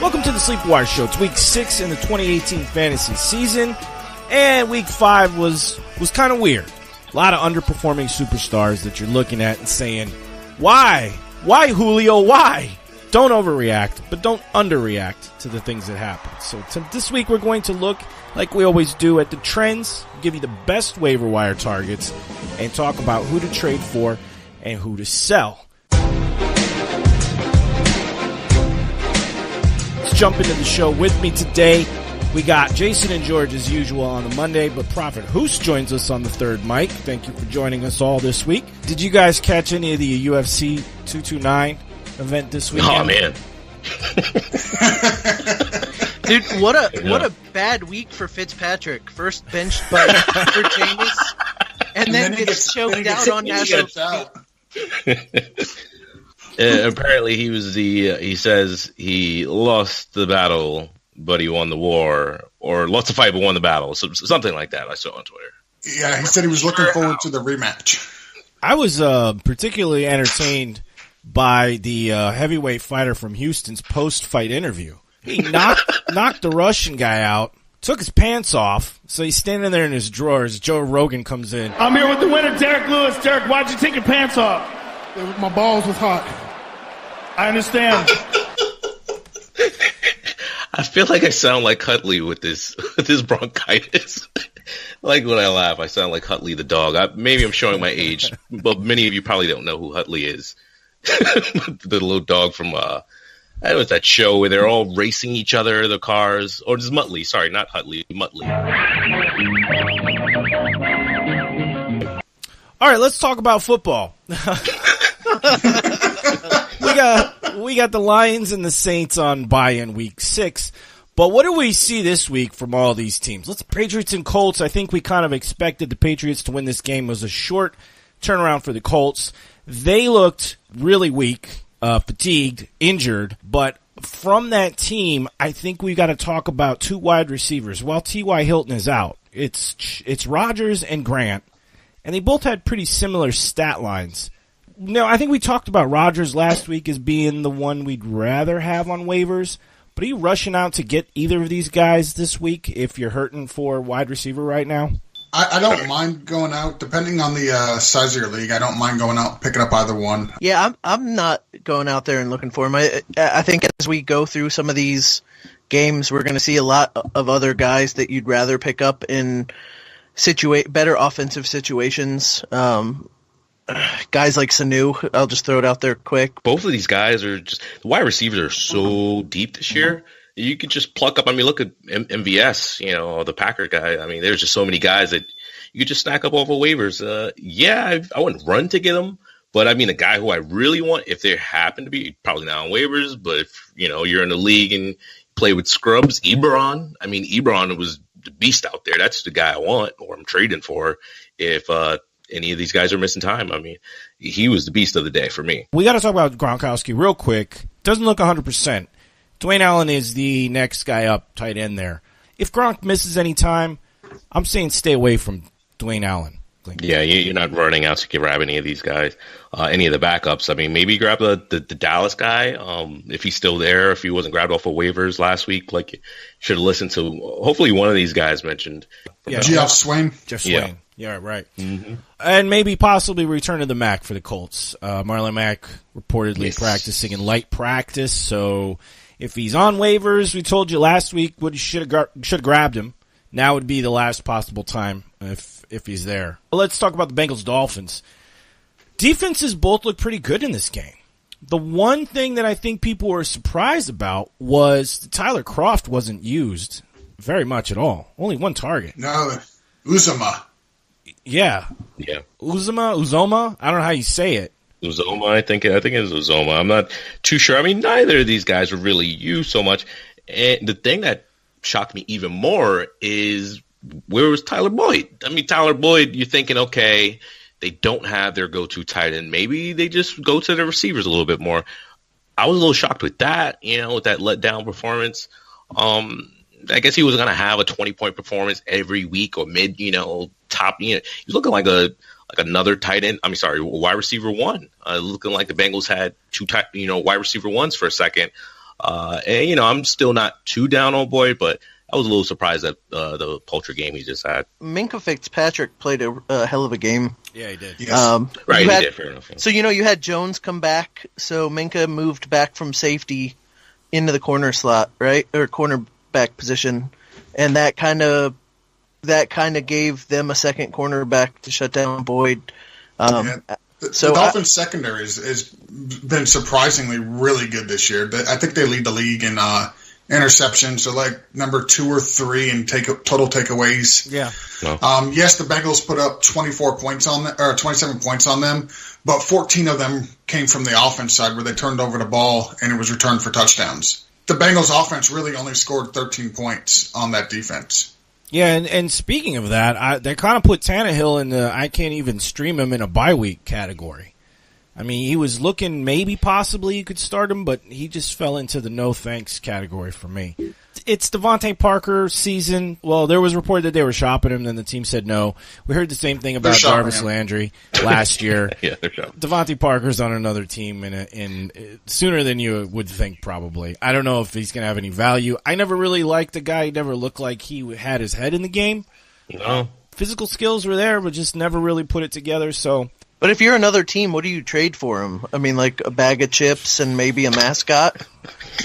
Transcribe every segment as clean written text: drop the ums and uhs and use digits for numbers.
Welcome to the Sleeper Wire Show. It's week 6 in the 2018 fantasy season, and week 5 was kind of weird. A lot of underperforming superstars that you're looking at and saying, why? Why, Julio? Why? Don't overreact, but don't underreact to the things that happen. So this week we're going to look, like we always do, at the trends, give you the best waiver wire targets, and talk about who to trade for and who to sell. Let's jump into the show. With me today, we got Jason and George as usual on the Monday, but Prophet Hus joins us on the third mic. Thank you for joining us all this week. Did you guys catch any of the UFC 229 event this weekend? Oh, man. Dude, what a bad week for Fitzpatrick. First benched by Jameis, and then gets choked out on national TV. Apparently he says he lost the battle, but he won the war, or lost the fight but won the battle. So, something like that I saw on Twitter. Yeah, he said he was looking forward to the rematch. I was particularly entertained by the heavyweight fighter from Houston's post-fight interview. He knocked the Russian guy out, took his pants off, so he's standing there in his drawers. Joe Rogan comes in. I'm here with the winner, Derek Lewis. Derek, why'd you take your pants off? My balls was hot. I understand. I feel like I sound like Cutley with this bronchitis. Like when I laugh, I sound like Hutley the dog. Maybe I'm showing my age, but many of you probably don't know who Hutley is. The little dog from that was that show where they're all racing each other, the cars. Or just Muttley. Sorry, not Hutley, Muttley. All right, let's talk about football. We got the Lions and the Saints on bye in week 6. But what do we see this week from all these teams? Patriots and Colts. I think we kind of expected the Patriots to win this game. It was a short turnaround for the Colts. They looked really weak, fatigued, injured. But from that team, I think we got to talk about 2 wide receivers. While T.Y. Hilton is out, it's Rodgers and Grant, and they both had pretty similar stat lines. No, I think we talked about Rodgers last week as being the one we'd rather have on waivers. But are you rushing out to get either of these guys this week if you're hurting for wide receiver right now? I don't mind going out, depending on the size of your league. I don't mind going out and picking up either one. Yeah, I'm not going out there and looking for him. I think as we go through some of these games, we're going to see a lot of other guys that you'd rather pick up in better offensive situations. Guys like Sanu, I'll just throw it out there quick. Both of these guys are just – the wide receivers are so deep this year. You could just pluck up – I mean, look at MVS, the Packer guy. I mean, there's just so many guys that you could just stack up off of waivers. I wouldn't run to get them. But, I mean, the guy who I really want, if there happen to be – probably not on waivers, but if, you're in the league and play with scrubs, Ebron. I mean, Ebron was the beast out there. That's the guy I want or I'm trading for if any of these guys are missing time. I mean, he was the beast of the day for me. We got to talk about Gronkowski real quick. Doesn't look 100%. Dwayne Allen is the next guy up, tight end there. If Gronk misses any time, I'm saying stay away from Dwayne Allen. Yeah, you're not running out to grab any of these guys, any of the backups. I mean, maybe grab the Dallas guy if he's still there, if he wasn't grabbed off of waivers last week. Like, you should have listened to hopefully one of these guys mentioned. Yeah, Geoff Swaim. Geoff Swaim. Yeah, right. Mm-hmm. And maybe possibly return to the Mac for the Colts. Marlon Mack reportedly practicing in light practice, so if he's on waivers, we told you last week what he should have grabbed him. Now would be the last possible time if he's there. Let's talk about the Bengals-Dolphins. Defenses both look pretty good in this game. The one thing that I think people were surprised about was that Tyler Kroft wasn't used very much at all. Only 1 target. No, Uzomah. Yeah. Uzomah? I don't know how you say it. Uzomah, I think it's Uzomah. I'm not too sure. I mean, neither of these guys were really used so much. And the thing that shocked me even more is where was Tyler Boyd? I mean, Tyler Boyd, you're thinking, okay, they don't have their go-to tight end. Maybe they just go to the receivers a little bit more. I was a little shocked with that, with that letdown performance. I guess he was going to have a 20-point performance every week or top. He's looking like a like another tight end. Wide receiver one. Looking like the Bengals had two wide receiver ones for a second. And I'm still not too down on Boyd, but I was a little surprised at the Poultry game he just had. Minkah Fitzpatrick played a hell of a game. Yeah, he did. Yes. Right, he did. Fair enough. So you had Jones come back. So Minkah moved back from safety into the corner slot, right, or cornerback position, and that kind of gave them a second cornerback to shut down Boyd. The Dolphins' secondary has been surprisingly really good this year. I think they lead the league in interceptions. They're like number 2 or 3 in total takeaways. Yeah. Yes, the Bengals put up 27 points on them, but 14 of them came from the offense side where they turned over the ball and it was returned for touchdowns. The Bengals' offense really only scored 13 points on that defense. Yeah, and speaking of that, they kind of put Tannehill in the I can't even stream him in a bye week category. I mean, he was looking maybe possibly you could start him, but he just fell into the no thanks category for me. It's Devontae Parker season. Well, there was reported that they were shopping him, then the team said no. We heard the same thing about Jarvis Landry last year. Yeah, they're shopping. Devontae Parker's on another team in sooner than you would think, probably. I don't know if he's going to have any value. I never really liked the guy. He never looked like he had his head in the game. No. Physical skills were there, but just never really put it together, so... But if you're another team, what do you trade for him? I mean, like a bag of chips and maybe a mascot?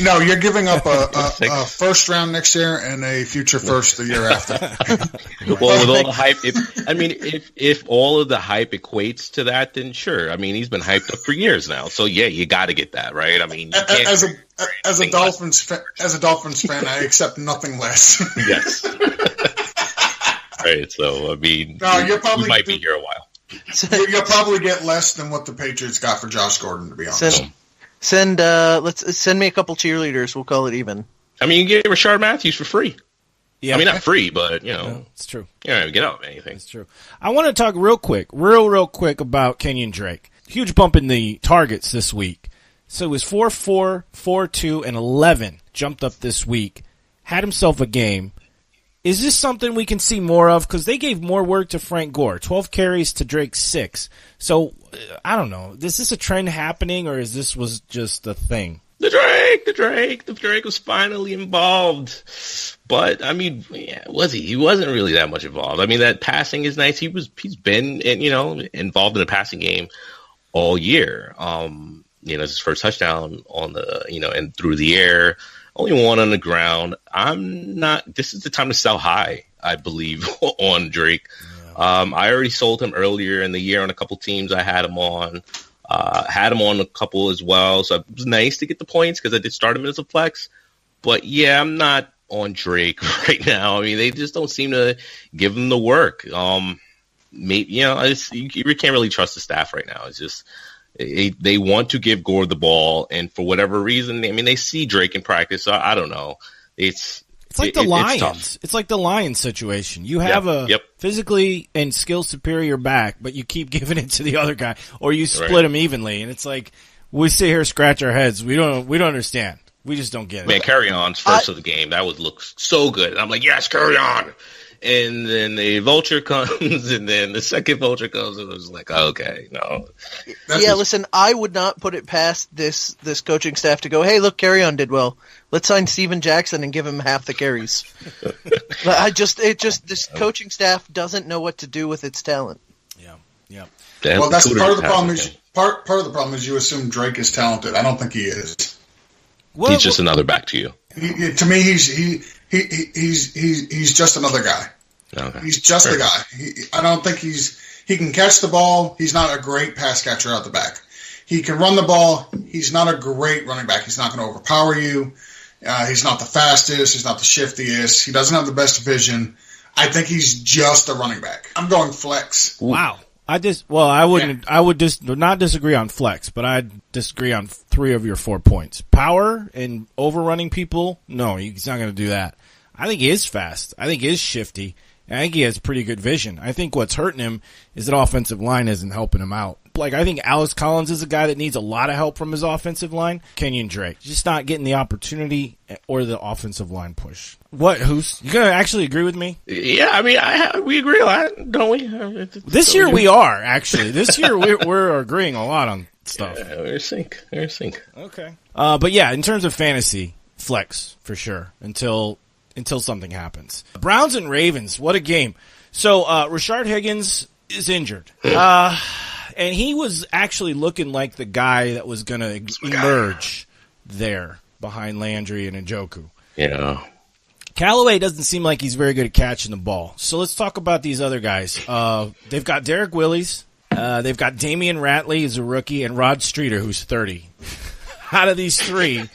No, you're giving up a first round next year and a future first the year after. Well, with all the hype, if all of the hype equates to that, then sure. I mean, he's been hyped up for years now, so yeah, you got to get that, right? I mean, as a Dolphins fan, I accept nothing less. Yes. Right. So I mean, we might be here a while. You'll probably get less than what the Patriots got for Josh Gordon, to be honest. Send me a couple cheerleaders. We'll call it even. I mean, you get Rashard Matthews for free. Yeah. I mean, not free, but it's true. Get out of anything. It's true. I want to talk real quick about Kenyon Drake. Huge bump in the targets this week. So it was 4-4, 4-2, and 11 jumped up this week. Had himself a game. Is this something we can see more of? Because they gave more work to Frank Gore, 12 carries to Drake 6. So, I don't know. Is this a trend happening, or is this was just a thing? The Drake was finally involved. But, I mean, was he? He wasn't really that much involved. I mean, that passing is nice. He's been, involved in the passing game all year. His first touchdown on the, and through the air. Only one on the ground. This is the time to sell high, I believe, on Drake. Yeah. I already sold him earlier in the year on a couple teams I had him on. Had him on a couple as well. So it was nice to get the points because I did start him as a flex. But yeah, I'm not on Drake right now. I mean, they just don't seem to give him the work. Maybe, you can't really trust the staff right now. It's just... They want to give Gore the ball, and for whatever reason, I mean, they see Drake in practice, so I don't know. It's like the Lions. It's like the Lions situation. You have a physically and skill superior back, but you keep giving it to the other guy, or you split them evenly, and it's like we sit here scratch our heads. We don't understand. We just don't get it. Man, Carry On's first of the game, that would look so good. I'm like, yes, Carry On. And then the vulture comes, and then the second vulture comes, and it was like, okay, no. Listen, I would not put it past this coaching staff to go, hey, look, Carry On did well. Let's sign Steven Jackson and give him half the carries. This coaching staff doesn't know what to do with its talent. Yeah. Well, that's part of the problem. Part of the problem is you assume Drake is talented. I don't think he is. He's just another back to you. To me, he's just another guy. Okay. He's just a guy. I don't think he can catch the ball. He's not a great pass catcher out the back. He can run the ball. He's not a great running back. He's not going to overpower you. He's not the fastest. He's not the shiftiest. He doesn't have the best vision. I think he's just a running back. I'm going flex. Wow. I would just not disagree on flex, but I disagree on 3 of your 4 points. Power and overrunning people, no, he's not going to do that. I think he is fast. I think he is shifty. I think he has pretty good vision. I think what's hurting him is that offensive line isn't helping him out Like, I think Alice Collins is a guy that needs a lot of help from his offensive line. Kenyon Drake, just not getting the opportunity or the offensive line push. What, Hus? You gonna actually agree with me? Yeah, I mean, we agree a lot, don't we? This year we are, actually. This year we're agreeing a lot on stuff. Yeah, we're in sync. Okay. But yeah, in terms of fantasy, flex for sure until something happens. Browns and Ravens, what a game. So Rashard Higgins is injured. And he was actually looking like the guy that was going to emerge there behind Landry and Njoku. Yeah. Callaway doesn't seem like he's very good at catching the ball. So let's talk about these other guys. They've got Derek Willis. They've got Damian Ratley, who's a rookie, and Rod Streeter, who's 30. Out of these three,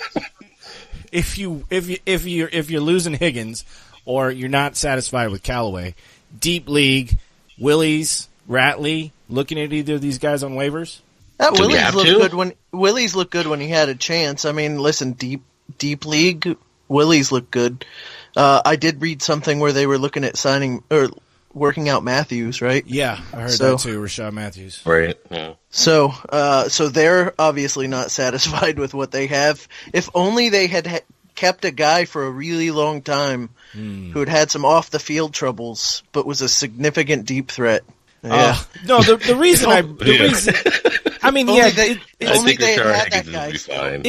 if you're losing Higgins or you're not satisfied with Callaway, deep league, Willis, Ratley, looking at either of these guys on waivers? Willis looked good when he had a chance. I mean, listen, deep league, Willis looked good. I did read something where they were looking at signing or working out Matthews, right? Yeah, I heard that too, Rashad Matthews. Right. Yeah. So they're obviously not satisfied with what they have. If only they had kept a guy for a really long time who had some off the field troubles, but was a significant deep threat. Yeah. No, the reason I mean, yeah, only they had that guy.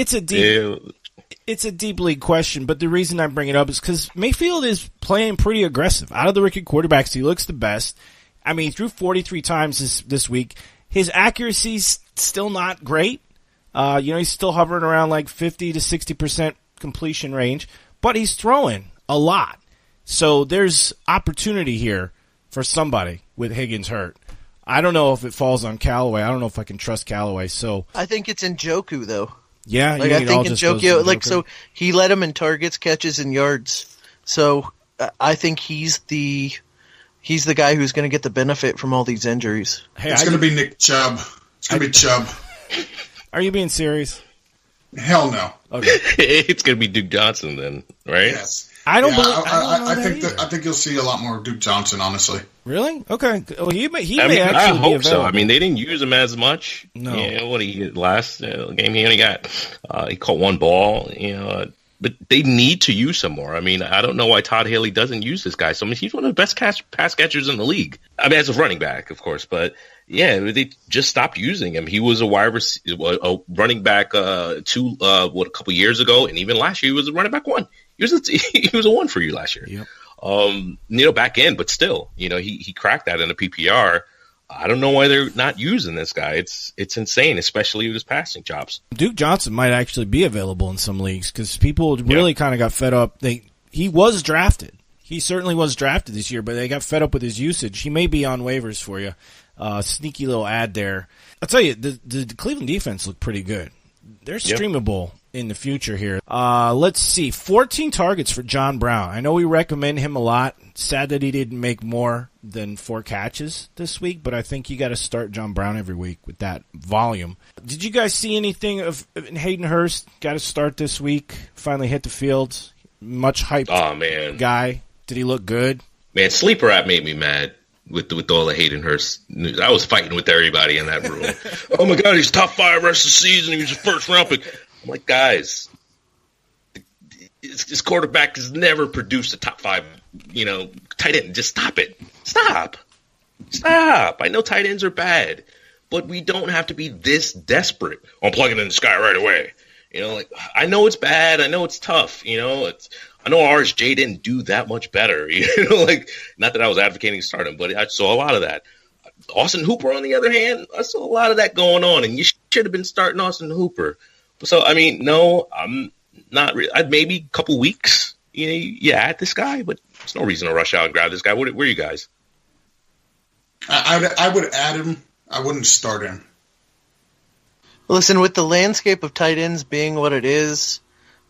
It's a deep league question, but the reason I bring it up is because Mayfield is playing pretty aggressive. Out of the rookie quarterbacks, he looks the best. I mean, he threw 43 times this week. His accuracy's still not great. He's still hovering around like 50 to 60% completion range, but he's throwing a lot. So there's opportunity here for somebody with Higgins hurt. I don't know if it falls on Callaway. I don't know if I can trust Callaway. So I think it's Njoku though. Yeah, I think Njoku, so he led him in targets, catches, and yards. So I think he's the guy who's going to get the benefit from all these injuries. Hey, it's going to be Nick Chubb. It's going to be Chubb. Are you being serious? Hell no. Okay. It's going to be Duke Johnson then, right? Yes. I think you'll see a lot more Duke Johnson, honestly. Actually I hope be available. so. I mean, they didn't use him as much. No. What last game he only got? He caught one ball. But they need to use him more. I mean, I don't know why Todd Haley doesn't use this guy. So I mean, he's one of the best pass catchers in the league. I mean, as a running back, of course, but yeah, they just stopped using him. He was a running back a couple years ago, and even last year he was a running back one. He was a one for you last year. Yep. Back in, but still, he cracked that in the PPR. I don't know why they're not using this guy. It's insane, especially with his passing chops. Duke Johnson might actually be available in some leagues because people really kind of got fed up. He was drafted. He certainly was drafted this year, but they got fed up with his usage. He may be on waivers for you. Sneaky little ad there. I'll tell you, the Cleveland defense looked pretty good. They're streamable in the future here. Let's see. 14 targets for John Brown. I know we recommend him a lot. Sad that he didn't make more than 4 catches this week, but I think you got to start John Brown every week with that volume. Did you guys see anything of Hayden Hurst? Got to start this week. Finally hit the field. Much hyped guy. Did he look good? Man, Sleeper app made me mad with all the Hayden Hurst news. I was fighting with everybody in that room. Oh my God, he's top 5 rest of the season. He was a first round pick. I'm like, guys, this quarterback has never produced a top 5, tight end. Just stop it. Stop. I know tight ends are bad, but we don't have to be this desperate on plugging in this guy right away. I know it's bad. I know it's tough. I know RSJ didn't do that much better. Not that I was advocating starting him, but I saw a lot of that. Austin Hooper, on the other hand, I saw a lot of that going on, and you should have been starting Austin Hooper. So, I mean, no, I'm not really. Maybe a couple weeks, you add this guy, but there's no reason to rush out and grab this guy. Where are you guys? I would add him. I wouldn't start him. Listen, with the landscape of tight ends being what it is,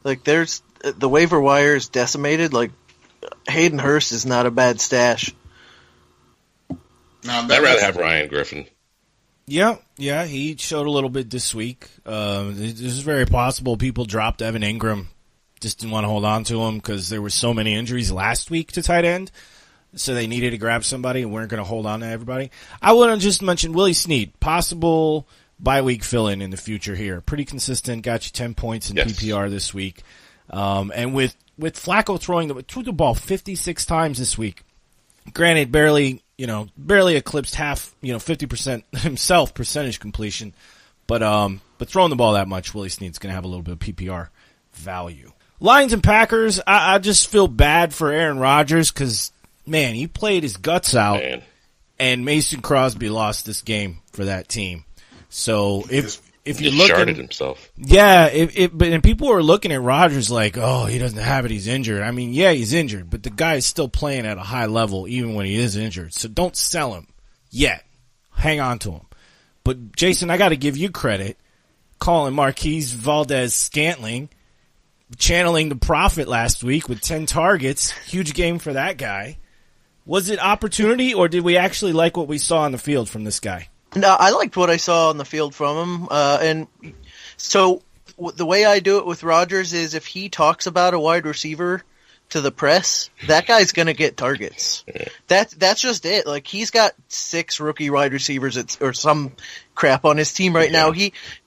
there's the waiver wire is decimated. Hayden Hurst is not a bad stash. No, I'd rather have Ryan Griffin. Yeah, he showed a little bit this week. This is very possible people dropped Evan Ingram, just didn't want to hold on to him because there were so many injuries last week to tight end. so they needed to grab somebody and weren't going to hold on to everybody. I want to just mention Willie Snead, possible bye-week fill-in in the future here. Pretty consistent, got you 10 points in PPR this week. And with Flacco threw the ball 56 times this week, granted barely eclipsed half, 50% himself percentage completion, but throwing the ball that much, Willie Snead's going to have a little bit of PPR value. Lions and Packers, I just feel bad for Aaron Rodgers because, man, he played his guts out, and Mason Crosby lost this game for that team. So if you're looking, sharded himself. Yeah, and people are looking at Rodgers like, oh, he doesn't have it, he's injured. I mean, yeah, he's injured, but the guy is still playing at a high level even when he is injured. So don't sell him yet. Hang on to him. But Jason, I got to give you credit, calling Marquise Valdez-Scantling, channeling the prophet last week with 10 targets. Huge game for that guy. Was it opportunity, or did we actually like what we saw on the field from this guy? No, I liked what I saw on the field from him. And so the way I do it with Rodgers is if he talks about a wide receiver to the press, that guy's going to get targets. That's just it. Like, he's got 6 rookie wide receivers or some crap on his team right now.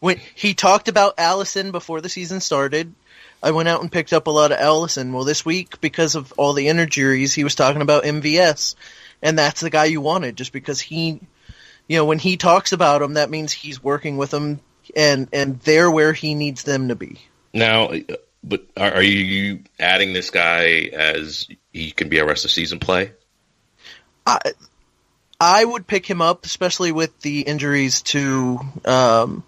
When he talked about Allison before the season started, I went out and picked up a lot of Allison. Well, this week, because of all the injuries, he was talking about MVS, and that's the guy you wanted just because he – when he talks about them, that means he's working with them, and they're where he needs them to be. Now, but are you adding this guy as he can be a rest of season play? I would pick him up, especially with the injuries to Cobb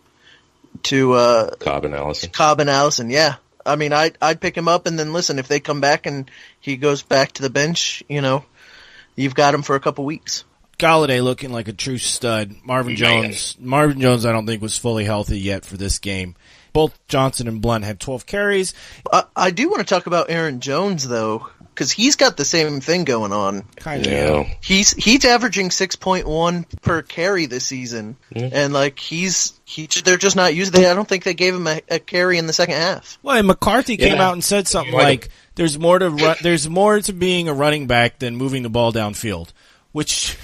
and Allison. Yeah, I mean, I'd pick him up, and then listen, if they come back and he goes back to the bench, you've got him for a couple weeks. Galladay looking like a true stud. Marvin Jones, I don't think was fully healthy yet for this game. Both Johnson and Blunt had 12 carries. I do want to talk about Aaron Jones though, because he's got the same thing going on. Kind of. Yeah. He's averaging 6.1 per carry this season, and like they're just not using. I don't think they gave him a carry in the second half. Well, and McCarthy came out and said something like, "There's more to being a running back than moving the ball downfield," which.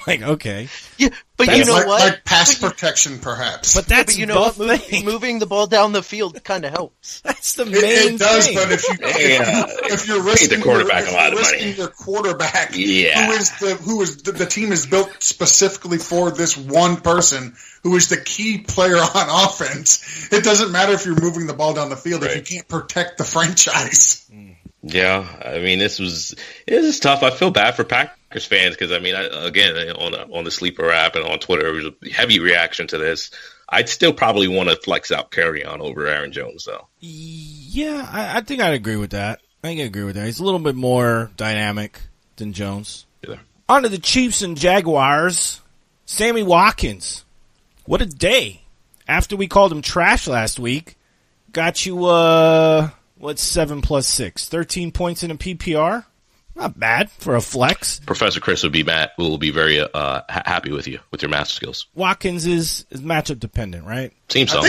Like, okay. Yeah, but you know what? Like pass protection, perhaps. But that's but you know what? Moving the ball down the field kind of helps. That's the main thing. It does, but if you're risking the quarterback a lot of money, your quarterback, who is the team is built specifically for this one person who is the key player on offense. It doesn't matter if you're moving the ball down the field if you can't protect the franchise. Yeah, I mean, this is tough. I feel bad for Packers fans because, I mean, on the Sleeper app and on Twitter, there was a heavy reaction to this. I'd still probably want to flex out Carry-On over Aaron Jones, though. Yeah, I think I'd agree with that. He's a little bit more dynamic than Jones. Yeah. On to the Chiefs and Jaguars. Sammy Watkins. What a day. After we called him trash last week, got you, what's 7 plus 6? 13 points in a PPR? Not bad for a flex. Professor Chris will be very happy with you with your math skills. Watkins is matchup dependent, right? Seems so.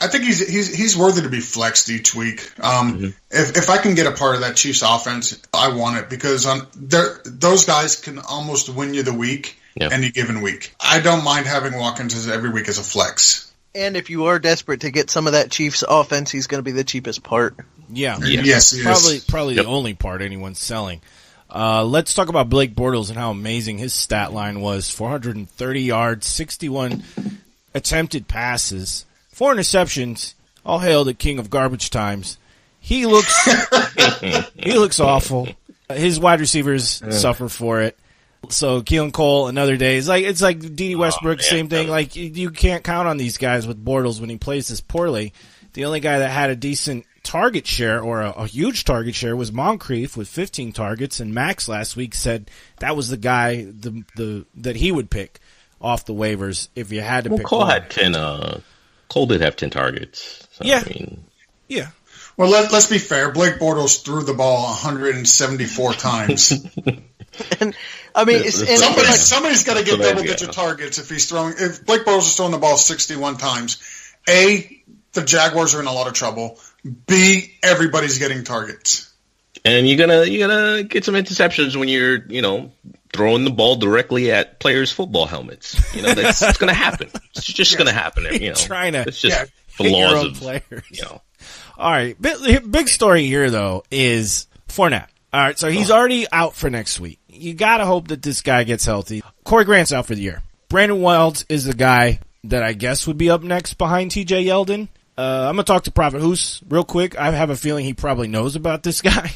I think he's worthy to be flexed each week. If I can get a part of that Chiefs offense, I want it because those guys can almost win you the week any given week. I don't mind having Watkins every week as a flex. And if you are desperate to get some of that Chiefs offense, he's going to be the cheapest part. Yeah. Yes, probably the only part anyone's selling. Let's talk about Blake Bortles and how amazing his stat line was. 430 yards, 61 attempted passes, 4 interceptions. All hail the king of garbage times. He looks awful. His wide receivers suffer for it. So Keelan Cole, another day. It's like D.D. Westbrook, same thing. Like you can't count on these guys with Bortles when he plays this poorly. The only guy that had a decent target share or a huge target share was Moncrief with 15 targets, and Max last week said that was the guy that he would pick off the waivers if you had to pick. Cole had 10. Cole did have 10 targets. So, yeah. Yeah. Well, let's be fair. Blake Bortles threw the ball 174 times. And I mean, somebody's got to get double-digit targets if he's throwing. If Blake Bortles is throwing the ball 61 times, A, the Jaguars are in a lot of trouble. B, everybody's getting targets. And you're gonna get some interceptions when you're throwing the ball directly at players' football helmets. You know, that's it's going to happen. It's just going to happen. You know, trying to it's just the hit laws your own of players. You know. All right, big story here though is Fournette. All right, so he's already out for next week. You gotta hope that this guy gets healthy. Corey Grant's out for the year. Brandon Wilds is the guy that I guess would be up next behind T.J. Yeldon. I'm gonna talk to Prophet Hus real quick. I have a feeling he probably knows about this guy.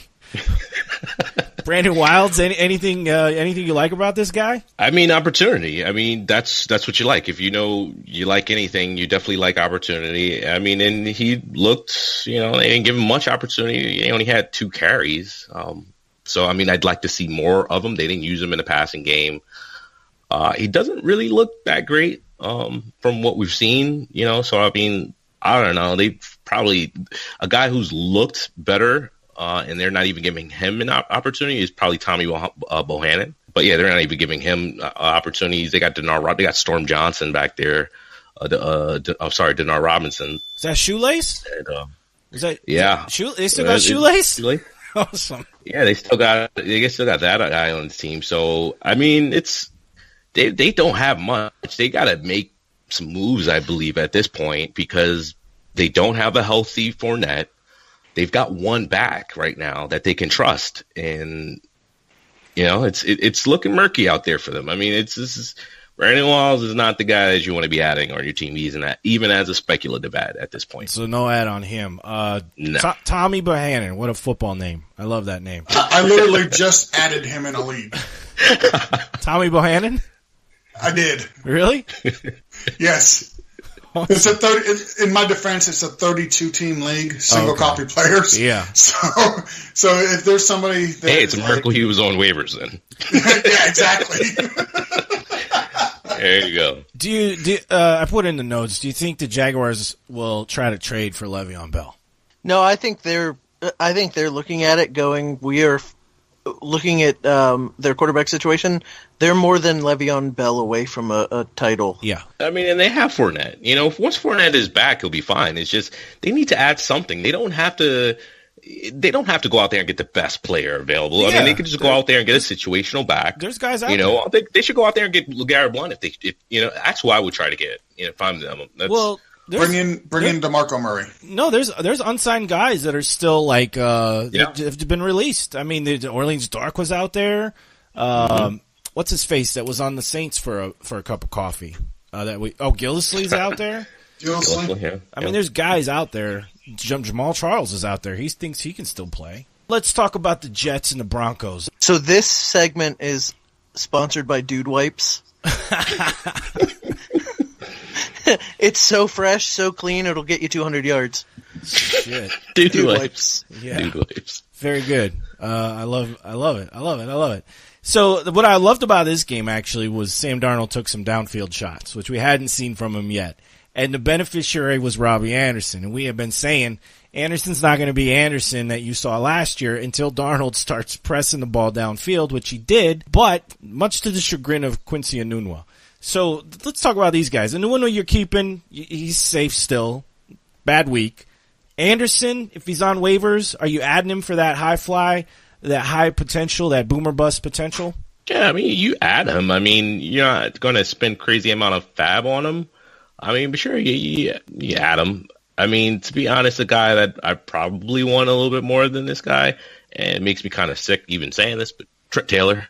Brandon Wilds, anything you like about this guy? I mean, opportunity. I mean, that's what you like. If you know you like anything, you definitely like opportunity. I mean, and he looked, you know, they didn't give him much opportunity. He only had 2 carries. So, I mean, I'd like to see more of him. They didn't use him in the passing game. He doesn't really look that great from what we've seen, you know. So, I mean, I don't know. They probably a guy who's looked better. And they're not even giving him an opportunity is probably Tommy Bohannon. But yeah, they're not even giving him opportunities. They got They got Storm Johnson back there. Denard Robinson. Is that Shoelace? And, is that yeah? They still got Shoelace. Shoelace? Awesome. Yeah, they still got that guy on the team. So I mean, they don't have much. They got to make some moves, I believe, at this point because they don't have a healthy Fournette. They've got one back right now that they can trust, and you know it's looking murky out there for them. I mean, Brandon Wilds is not the guy that you want to be adding on your team. He's not even as a speculative ad at this point. So no ad on him. No. Tommy Bohannon, what a football name! I love that name. I literally just added him in a league. Tommy Bohannon? I did. Really? Yes. It's a 30. In my defense, it's a 32-team league, single copy players. Yeah. So if there's somebody, that hey, it's a miracle he was on waivers then. Yeah, exactly. There you go. Do you? I put in the notes. Do you think the Jaguars will try to trade for Le'Veon Bell? No, I think they're looking at it, going, we are looking at their quarterback situation. They're more than Le'Veon Bell away from a title. Yeah. I mean, and they have Fournette. You know, once Fournette is back, he'll be fine. It's just they need to add something. They don't have to go out there and get the best player available. Yeah, I mean, they could just go out there and get a situational back. There's guys out there. You know, they should go out there and get LeGarrette Blount if you know, that's who I would try to get. You know, if I'm them. Bring in DeMarco Murray. No, there's unsigned guys that are still like have been released. I mean, the Orleans Dark was out there. What's his face that was on the Saints for a cup of coffee? Gillislee's out there. Gillisley. Yeah. I mean, there's guys out there. Jamal Charles is out there. He thinks he can still play. Let's talk about the Jets and the Broncos. So this segment is sponsored by Dude Wipes. It's so fresh, so clean, it'll get you 200 yards. Shit. Dude Wipes. Yeah. Dude Wipes. Very good. I love it. So what I loved about this game actually was Sam Darnold took some downfield shots, which we hadn't seen from him yet. And the beneficiary was Robbie Anderson. And we have been saying Anderson's not going to be Anderson that you saw last year until Darnold starts pressing the ball downfield, which he did, but much to the chagrin of Quincy Enunwa. So let's talk about these guys. Enunwa you're keeping, he's safe still. Bad week. Anderson, if he's on waivers, are you adding him for that high fly, that high potential, that boomer bust potential? Yeah, I mean, you add him. I mean, you're not going to spend crazy amount of fab on him. I mean, but sure, you add him. I mean, to be honest, a guy that I probably want a little bit more than this guy, and it makes me kind of sick even saying this, but Trent Taylor.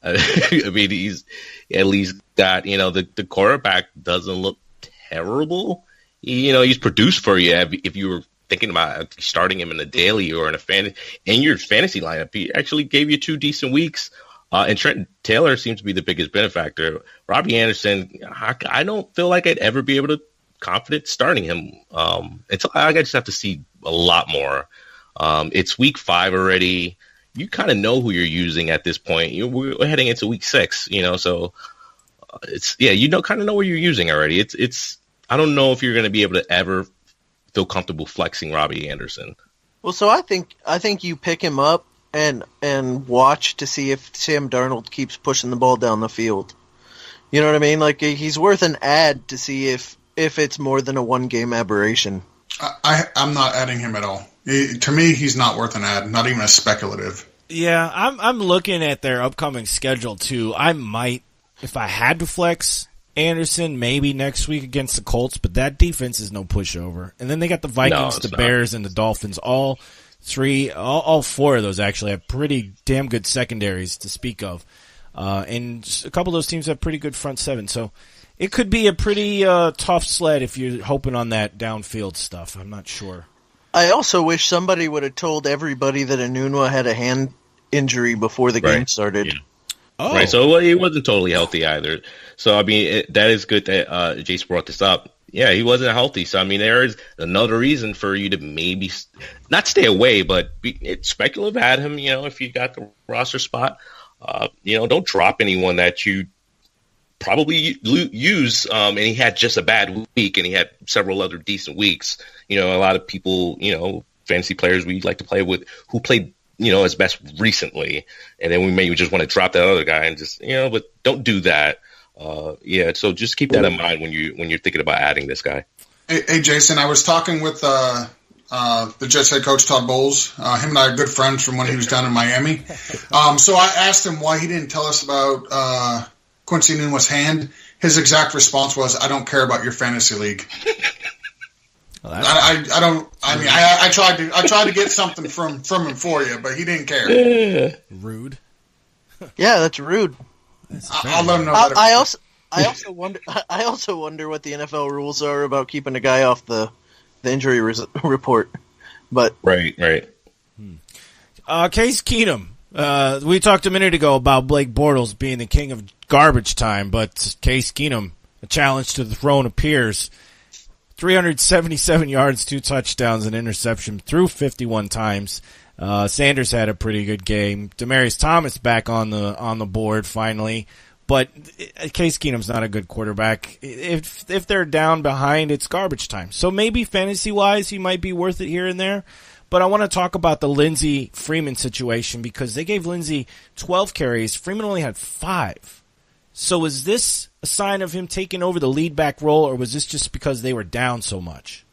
I mean, he's at least got, you know, the quarterback doesn't look terrible. He's produced for you if you were thinking about starting him in a daily or in your fantasy lineup. He actually gave you 2 decent weeks. And Trent Taylor seems to be the biggest benefactor. Robbie Anderson, I don't feel like I'd ever be able to confident starting him. I just have to see a lot more. It's week 5 already. You kind of know who you're using at this point. We're heading into week 6, so kind of know what you're using already. It's I don't know if you're going to be able to ever feel comfortable flexing Robbie Anderson. Well, so I think you pick him up and watch to see if Sam Darnold keeps pushing the ball down the field. You know what I mean? Like, he's worth an ad to see if it's more than a 1-game aberration. I'm not adding him at all. To me, he's not worth an ad, not even a speculative. Yeah, I'm looking at their upcoming schedule too. I might, if I had to flex Anderson, maybe next week against the Colts, but that defense is no pushover. And then they got the Vikings, the Bears, and the Dolphins. All four of those actually have pretty damn good secondaries to speak of. And a couple of those teams have pretty good front seven. So it could be a pretty tough sled if you're hoping on that downfield stuff. I'm not sure. I also wish somebody would have told everybody that Enunwa had a hand injury before the game started. Yeah. Oh. Right, so he wasn't totally healthy either. So, I mean, that is good that Jace brought this up. Yeah, he wasn't healthy. So, I mean, there is another reason for you to maybe not stay away, but it's speculative at him, if you got the roster spot. Don't drop anyone that you probably use. And he had just a bad week, and he had several other decent weeks. A lot of people, fantasy players we like to play with who played his best recently, and then we maybe just want to drop that other guy and just, but don't do that. So just keep that in mind when you're thinking about adding this guy. Hey Jason, I was talking with the Jets head coach Todd Bowles. Him and I are good friends from when he was down in Miami. So I asked him why he didn't tell us about Quincy Enunwa's hand. His exact response was, "I don't care about your fantasy league." Well, I tried to get something from him for you, but he didn't care. Rude. Yeah, that's rude. I'll let him know. I also wonder what the NFL rules are about keeping a guy off the injury report. But right. Case Keenum. We talked a minute ago about Blake Bortles being the king of garbage time, but Case Keenum, a challenge to the throne appears. 377 yards, 2 touchdowns, an interception through 51 times. Sanders had a pretty good game. Demaryius Thomas back on the board finally, but Case Keenum's not a good quarterback. If they're down behind, it's garbage time. So maybe fantasy wise, he might be worth it here and there. But I want to talk about the Lindsey Freeman situation because they gave Lindsey 12 carries. Freeman only had 5. So is this a sign of him taking over the lead back role, or was this just because they were down so much?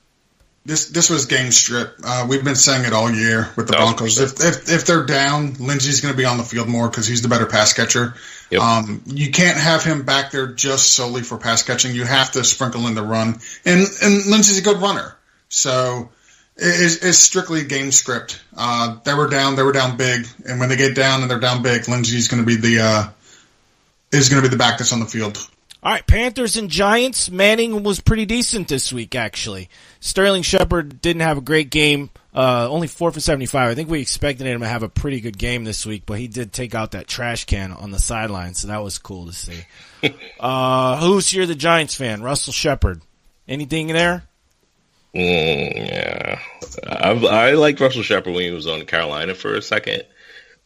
This was game strip. We've been saying it all year with the Broncos. If they're down, Lindsey's going to be on the field more because he's the better pass catcher. Yep. You can't have him back there just solely for pass catching. You have to sprinkle in the run. And Lindsey's a good runner. So it's strictly game script. They were down big. And when they get down and they're down big, Lindsey's going to be the back that's on the field. All right, Panthers and Giants. Manning was pretty decent this week, actually. Sterling Shepard didn't have a great game, only 4 for 75. I think we expected him to have a pretty good game this week, but he did take out that trash can on the sideline, so that was cool to see. You're the Giants fan? Russell Shepard. Anything there? Yeah. I liked Russell Shepard when he was on Carolina for a second,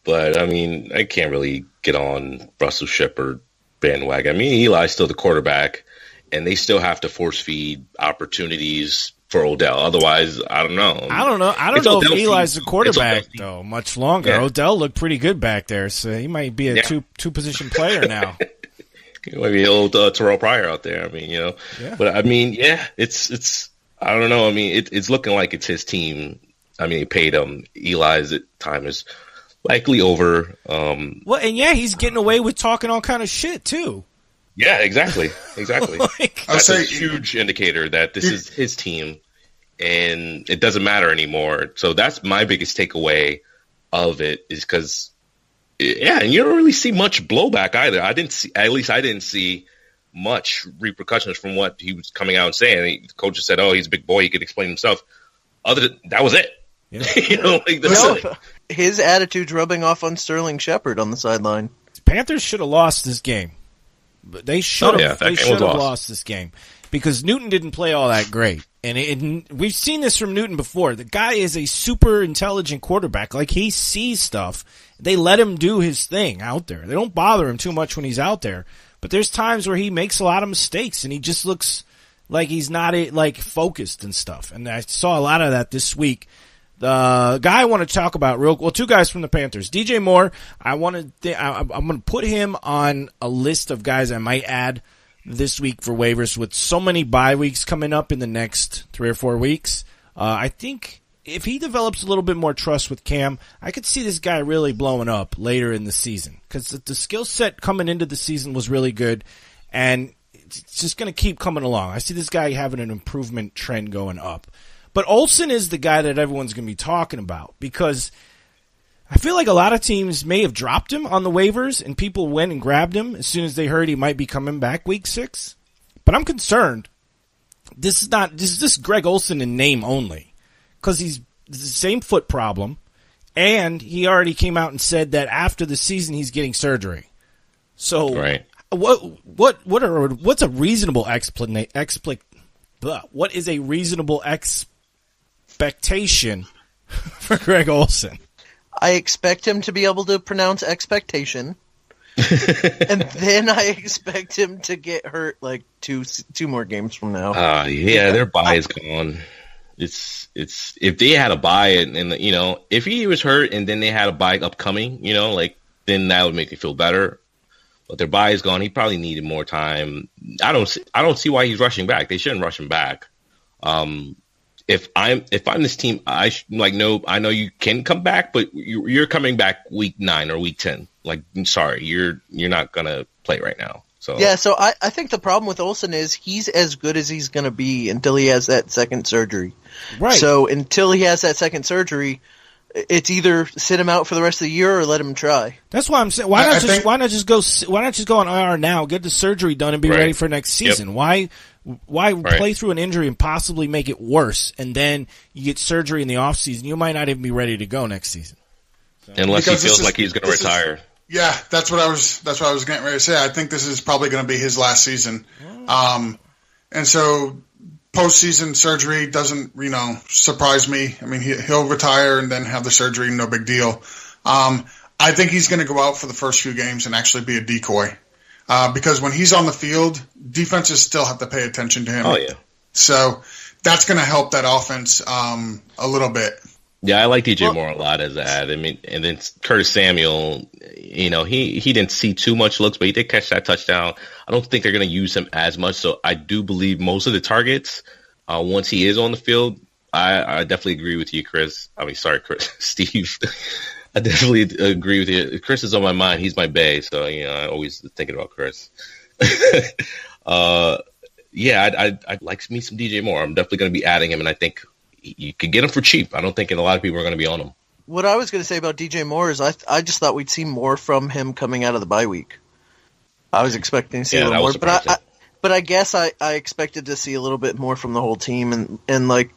but, I mean, I can't really get on Russell Shepard bandwagon. I mean, Eli's still the quarterback, and they still have to force feed opportunities for Odell. Otherwise, I don't know. I don't know if Eli's the quarterback though much longer. Yeah. Odell looked pretty good back there, so he might be a two position player now. Maybe old Terrell Pryor out there. I mean, Yeah. But I mean, it's I don't know. I mean, it's looking like it's his team. I mean, he paid him. Eli's time is likely over. He's getting away with talking all kind of shit too. Yeah, exactly. That's a huge indicator that this is his team, and it doesn't matter anymore. So that's my biggest takeaway of it is because, and you don't really see much blowback either. I didn't see much repercussions from what he was coming out and saying. The coach just said, "Oh, he's a big boy; he could explain himself." That was it. Yeah. His attitude's rubbing off on Sterling Shepard on the sideline. Panthers should have lost this game. They should have lost this game because Newton didn't play all that great. And we've seen this from Newton before. The guy is a super intelligent quarterback. Like, he sees stuff. They let him do his thing out there. They don't bother him too much when he's out there. But there's times where he makes a lot of mistakes, and he just looks like he's not focused and stuff. And I saw a lot of that this week. The guy I want to talk about two guys from the Panthers. DJ Moore, I'm going to put him on a list of guys I might add this week for waivers with so many bye weeks coming up in the next 3 or 4 weeks. I think if he develops a little bit more trust with Cam, I could see this guy really blowing up later in the season because the skill set coming into the season was really good, and it's just going to keep coming along. I see this guy having an improvement trend going up. But Olsen is the guy that everyone's going to be talking about because I feel like a lot of teams may have dropped him on the waivers, and people went and grabbed him as soon as they heard he might be coming back week 6. But I'm concerned. This is Greg Olsen in name only. Because he's the same foot problem, and he already came out and said that after the season he's getting surgery. So, right. What's a reasonable what is a reasonable expectation for Greg Olsen? I expect him to be able to pronounce expectation, and then I expect him to get hurt like two more games from now. Their bye is gone. It's if they had a bye and if he was hurt and then they had a bye upcoming, then that would make me feel better. But their bye is gone. He probably needed more time. I don't see why he's rushing back. They shouldn't rush him back. If I'm this team, I know you can come back, but you're coming back week 9 or week 10. Like, I'm sorry, you're not gonna play right now. So yeah, so I think the problem with Olsen is he's as good as he's going to be until he has that second surgery. Right. So until he has that second surgery, it's either sit him out for the rest of the year or let him try. That's why I'm saying why not just go on IR now, get the surgery done, and be ready for next season. Yep. Why play through an injury and possibly make it worse, and then you get surgery in the off season? You might not even be ready to go next season. So. Unless he feels like he's going to retire. Yeah, that's what I was getting ready to say. I think this is probably going to be his last season. And so postseason surgery doesn't, surprise me. I mean, he'll retire and then have the surgery, no big deal. I think he's going to go out for the first few games and actually be a decoy. Because when he's on the field, defenses still have to pay attention to him. Oh, yeah. So that's going to help that offense a little bit. Yeah, I like DJ Moore a lot as an ad. I mean, and then Curtis Samuel, he didn't see too much looks, but he did catch that touchdown. I don't think they're going to use him as much, so I do believe most of the targets, once he is on the field, I definitely agree with you, Chris. Steve. I definitely agree with you. Chris is on my mind. He's my bae, so I always thinking about Chris. I'd like me some DJ Moore. I'm definitely going to be adding him, and I think you could get him for cheap. I don't think a lot of people are going to be on him. What I was going to say about DJ Moore is I just thought we'd see more from him coming out of the bye week. I was expecting to see a little more, but I guess I expected to see a little bit more from the whole team, and like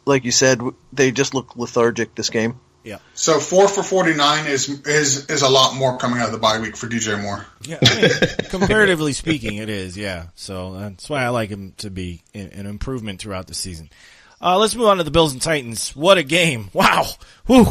you said, they just look lethargic this game. Yeah. So 4 for 49 is a lot more coming out of the bye week for DJ Moore. Yeah, comparatively speaking, it is. Yeah, so that's why I like him to be an improvement throughout the season. Let's move on to the Bills and Titans. What a game. Wow. Whew.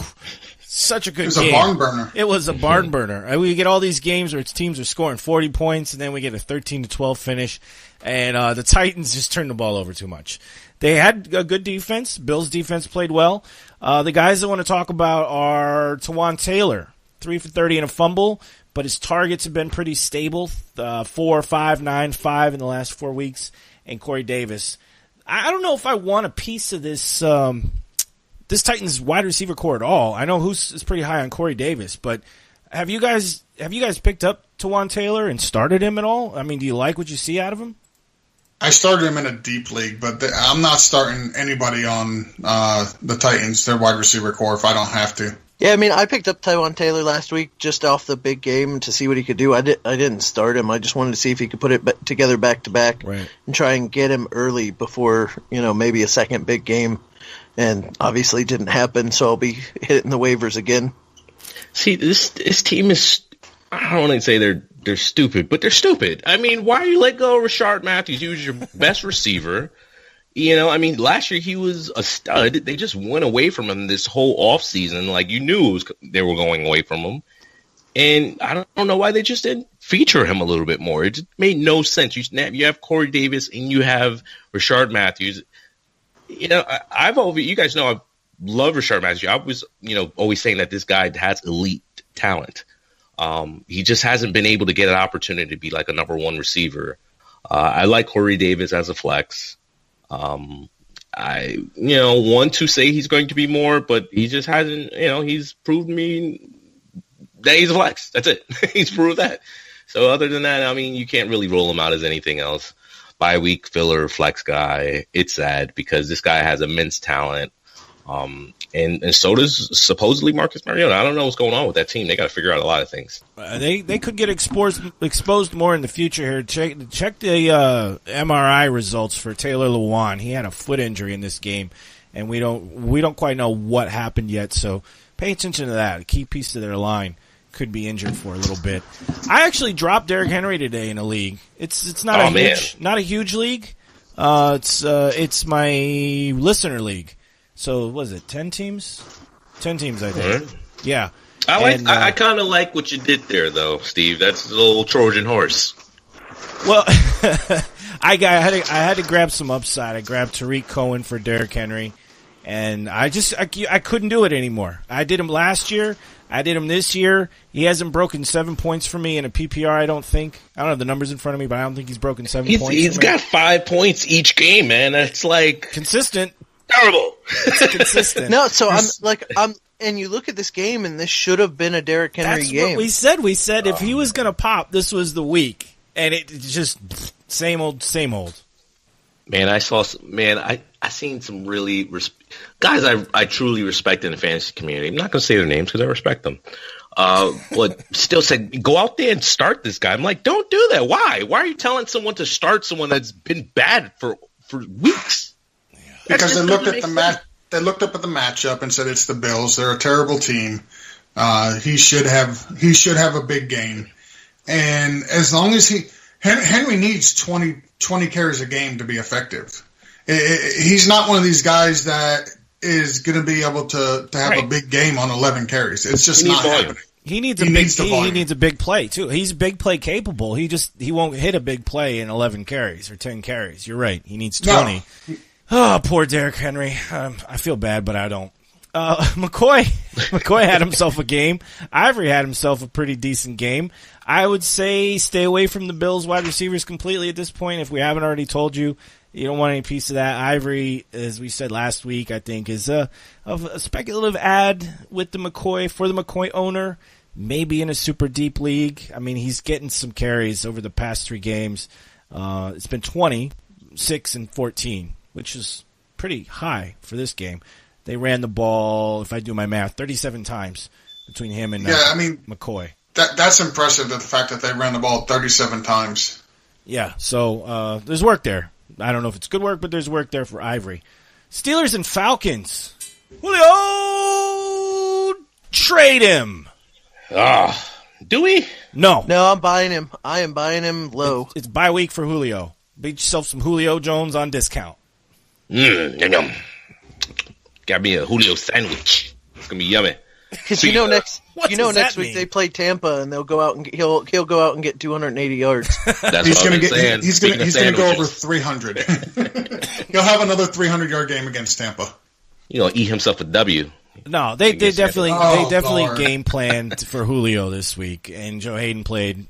Such a good game. It was a barn burner. It was a barn burner. We get all these games where teams are scoring 40 points, and then we get a 13-12 finish, and the Titans just turned the ball over too much. They had a good defense. Bills' defense played well. The guys I want to talk about are Tawon Taylor, 3 for 30 and a fumble, but his targets have been pretty stable, 4, 5, 9, 5 in the last 4 weeks, and Corey Davis. I don't know if I want a piece of this this Titans wide receiver core at all. I know Hus is pretty high on Corey Davis, but have you guys picked up Tawon Taylor and started him at all? I mean, do you like what you see out of him? I started him in a deep league, but I'm not starting anybody on the Titans, their wide receiver core, if I don't have to. Yeah, I mean, I picked up Tawon Taylor last week just off the big game to see what he could do. I didn't start him. I just wanted to see if he could put it together back-to-back and try and get him early before, maybe a second big game. And obviously it didn't happen, so I'll be hitting the waivers again. See, this team is, I don't want to say they're stupid, but they're stupid. I mean, why you let go of Rashard Matthews? He was your best receiver. Last year he was a stud. They just went away from him this whole offseason. Like, you knew they were going away from him. And I don't know why they just didn't feature him a little bit more. It just made no sense. You have Corey Davis and you have Rashard Matthews. You guys know I love Rashard Matthews. I was, always saying that this guy has elite talent. He just hasn't been able to get an opportunity to be like a number one receiver. I like Corey Davis as a flex. want to say he's going to be more, but he just hasn't, he's proved me that he's a flex. That's it. He's proved that. So other than that, I mean, you can't really roll him out as anything else. Bye week filler flex guy. It's sad because this guy has immense talent. And so does supposedly Marcus Mariota. I don't know what's going on with that team. They got to figure out a lot of things. They could get exposed more in the future here. Check the MRI results for Taylor Lewan. He had a foot injury in this game, and we don't quite know what happened yet. So pay attention to that. A key piece to their line could be injured for a little bit. I actually dropped Derrick Henry today in a league. It's not a huge league. It's my listener league. So, was it 10 teams? 10 teams, I think. Right. Yeah. I kind of like what you did there, though, Steve. That's the little Trojan horse. Well, I had to grab some upside. I grabbed Tariq Cohen for Derrick Henry, and I couldn't do it anymore. I did him last year. I did him this year. He hasn't broken 7 points for me in a PPR, I don't think. I don't have the numbers in front of me, but I don't think he's broken 7 points. He's got 5 points each game, man. That's like consistent. Terrible. It's consistent. No, so and you look at this game, and this should have been a Derrick Henry game. That's what we said. We said if he was going to pop, this was the week, and it just same old. Man, I seen some really guys I truly respect in the fantasy community. I'm not going to say their names because I respect them. But still said, go out there and start this guy. I'm like, don't do that. Why? Why are you telling someone to start someone that's been bad for weeks? Because they looked at the matchup and said it's the Bills. They're a terrible team. He should have a big game, and as long as Henry needs 20 carries a game to be effective. He's not one of these guys that is going to be able to have a big game on 11 carries. It's just not happening. He needs a big play too. He's big play capable. He won't hit a big play in 11 carries or 10 carries. You're right. He needs 20. No. Oh, poor Derrick Henry. I feel bad, but I don't. McCoy had himself a game. Ivory had himself a pretty decent game. I would say stay away from the Bills wide receivers completely at this point. If we haven't already told you, you don't want any piece of that. Ivory, as we said last week, I think is a speculative ad with the McCoy for the McCoy owner. Maybe in a super deep league. I mean, he's getting some carries over the past 3 games. It's been 20, 6, and 14. Which is pretty high for this game. They ran the ball, if I do my math, 37 times between him and McCoy. That's impressive, the fact that they ran the ball 37 times. Yeah, so there's work there. I don't know if it's good work, but there's work there for Ivory. Steelers and Falcons. Julio, trade him. Do we? No, I'm buying him. I am buying him low. It's bye week for Julio. Beat yourself some Julio Jones on discount. Yum. Got me a Julio sandwich. It's gonna be yummy. Because next week they play Tampa and they'll go out and he'll go out and get 280 yards. He's gonna go over 300. He'll have another 300-yard game against Tampa. Eat himself a W. No, they definitely game planned for Julio this week, and Joe Hayden played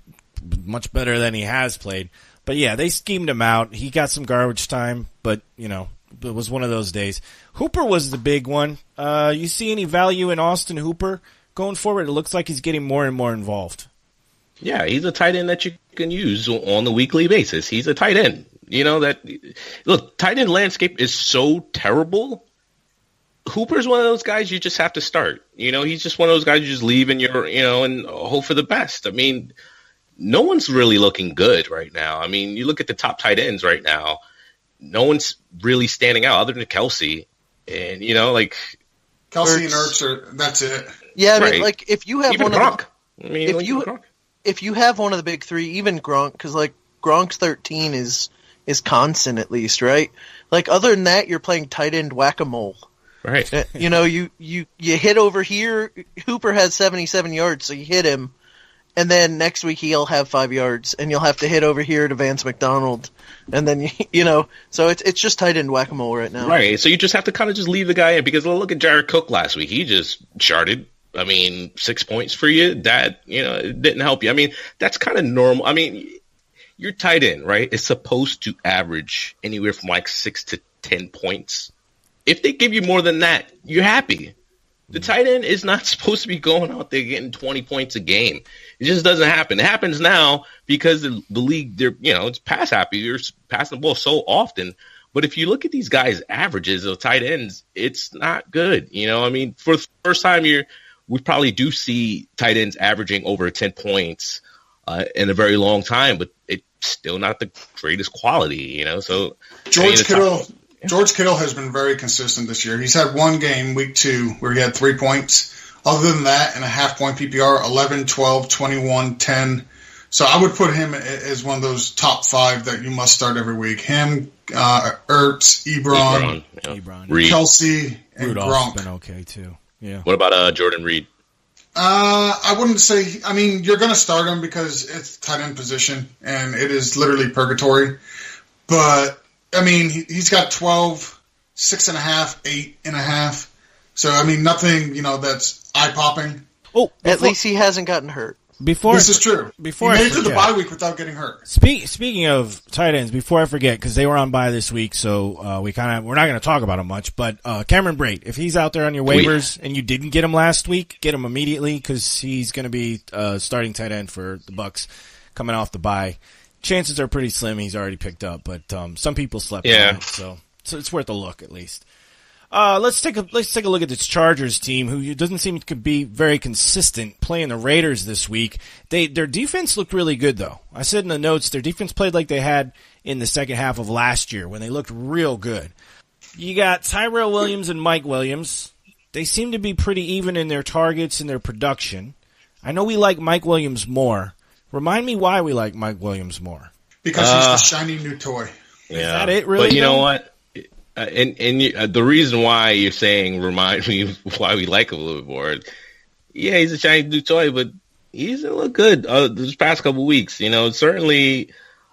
much better than he has played. But yeah, they schemed him out. He got some garbage time, but it was one of those days. Hooper was the big one. You see any value in Austin Hooper going forward? It looks like he's getting more and more involved. Yeah, he's a tight end that you can use on the weekly basis. He's a tight end. Tight end landscape is so terrible. Hooper's one of those guys you just have to start. He's just one of those guys you just leave in your, and hope for the best. I mean, no one's really looking good right now. I mean, you look at the top tight ends right now, no one's really standing out other than Kelsey. And, Kelsey and Hurst that's it. Yeah, I mean, right. If you have even one Gronk. of the, if you have one of the big 3, even Gronk, because Gronk's 13 is constant at least, right? Other than that, you're playing tight end whack-a-mole. Right. You hit over here. Hooper has 77 yards, so you hit him. And then next week he'll have 5 yards, and you'll have to hit over here to Vance McDonald, and then so it's just tight end whack-a-mole right now. Right. So you just have to kind of just leave the guy in, because look at Jared Cook last week. He just charted. 6 points for you. That it didn't help you. I mean, that's kind of normal. I mean, your tight end, right? It's supposed to average anywhere from 6 to 10 points if they give you more than that, you're happy. The tight end is not supposed to be going out there getting 20 points a game. It just doesn't happen. It happens now because the league, it's pass happy. You're passing the ball so often. But if you look at these guys' averages of tight ends, it's not good. For the first time we probably do see tight ends averaging over 10 points in a very long time, but it's still not the greatest quality, So George Kittle has been very consistent this year. He's had one game, week 2, where he had 3 points. Other than that, in a half-point PPR, 11, 12, 21, 10. So I would put him as one of those top 5 that you must start every week. Him, Ertz, Ebron, Kelsey, and Rudolph's Gronk. Been okay, too. Yeah. What about Jordan Reed? I wouldn't say. I mean, you're going to start him because it's tight end position, and it is literally purgatory. But I mean, he's got 12, 6.5, 8.5. So I mean, nothing that's eye popping. Oh, at least he hasn't gotten hurt. This is true. Before he I made it to the forget, bye week without getting hurt. Speaking of tight ends, before I forget, because they were on bye this week, so we're not going to talk about him much. But Cameron Brate, if he's out there on your waivers and you didn't get him last week, get him immediately because he's going to be starting tight end for the Bucs coming off the bye. Chances are pretty slim he's already picked up, but some people slept on it, so it's worth a look at least. Let's take a look at this Chargers team, who doesn't seem to be very consistent playing the Raiders this week. Their defense looked really good, though. I said in the notes their defense played like they had in the second half of last year when they looked real good. You got Tyrell Williams and Mike Williams. They seem to be pretty even in their targets and their production. I know we like Mike Williams more. Remind me why we like Mike Williams more. Because he's the shiny new toy. Yeah, is that it, really? But you know what? The reason why you're saying remind me why we like him a little bit more. Yeah, he's a shiny new toy, but he's going to look good this past couple of weeks. Certainly,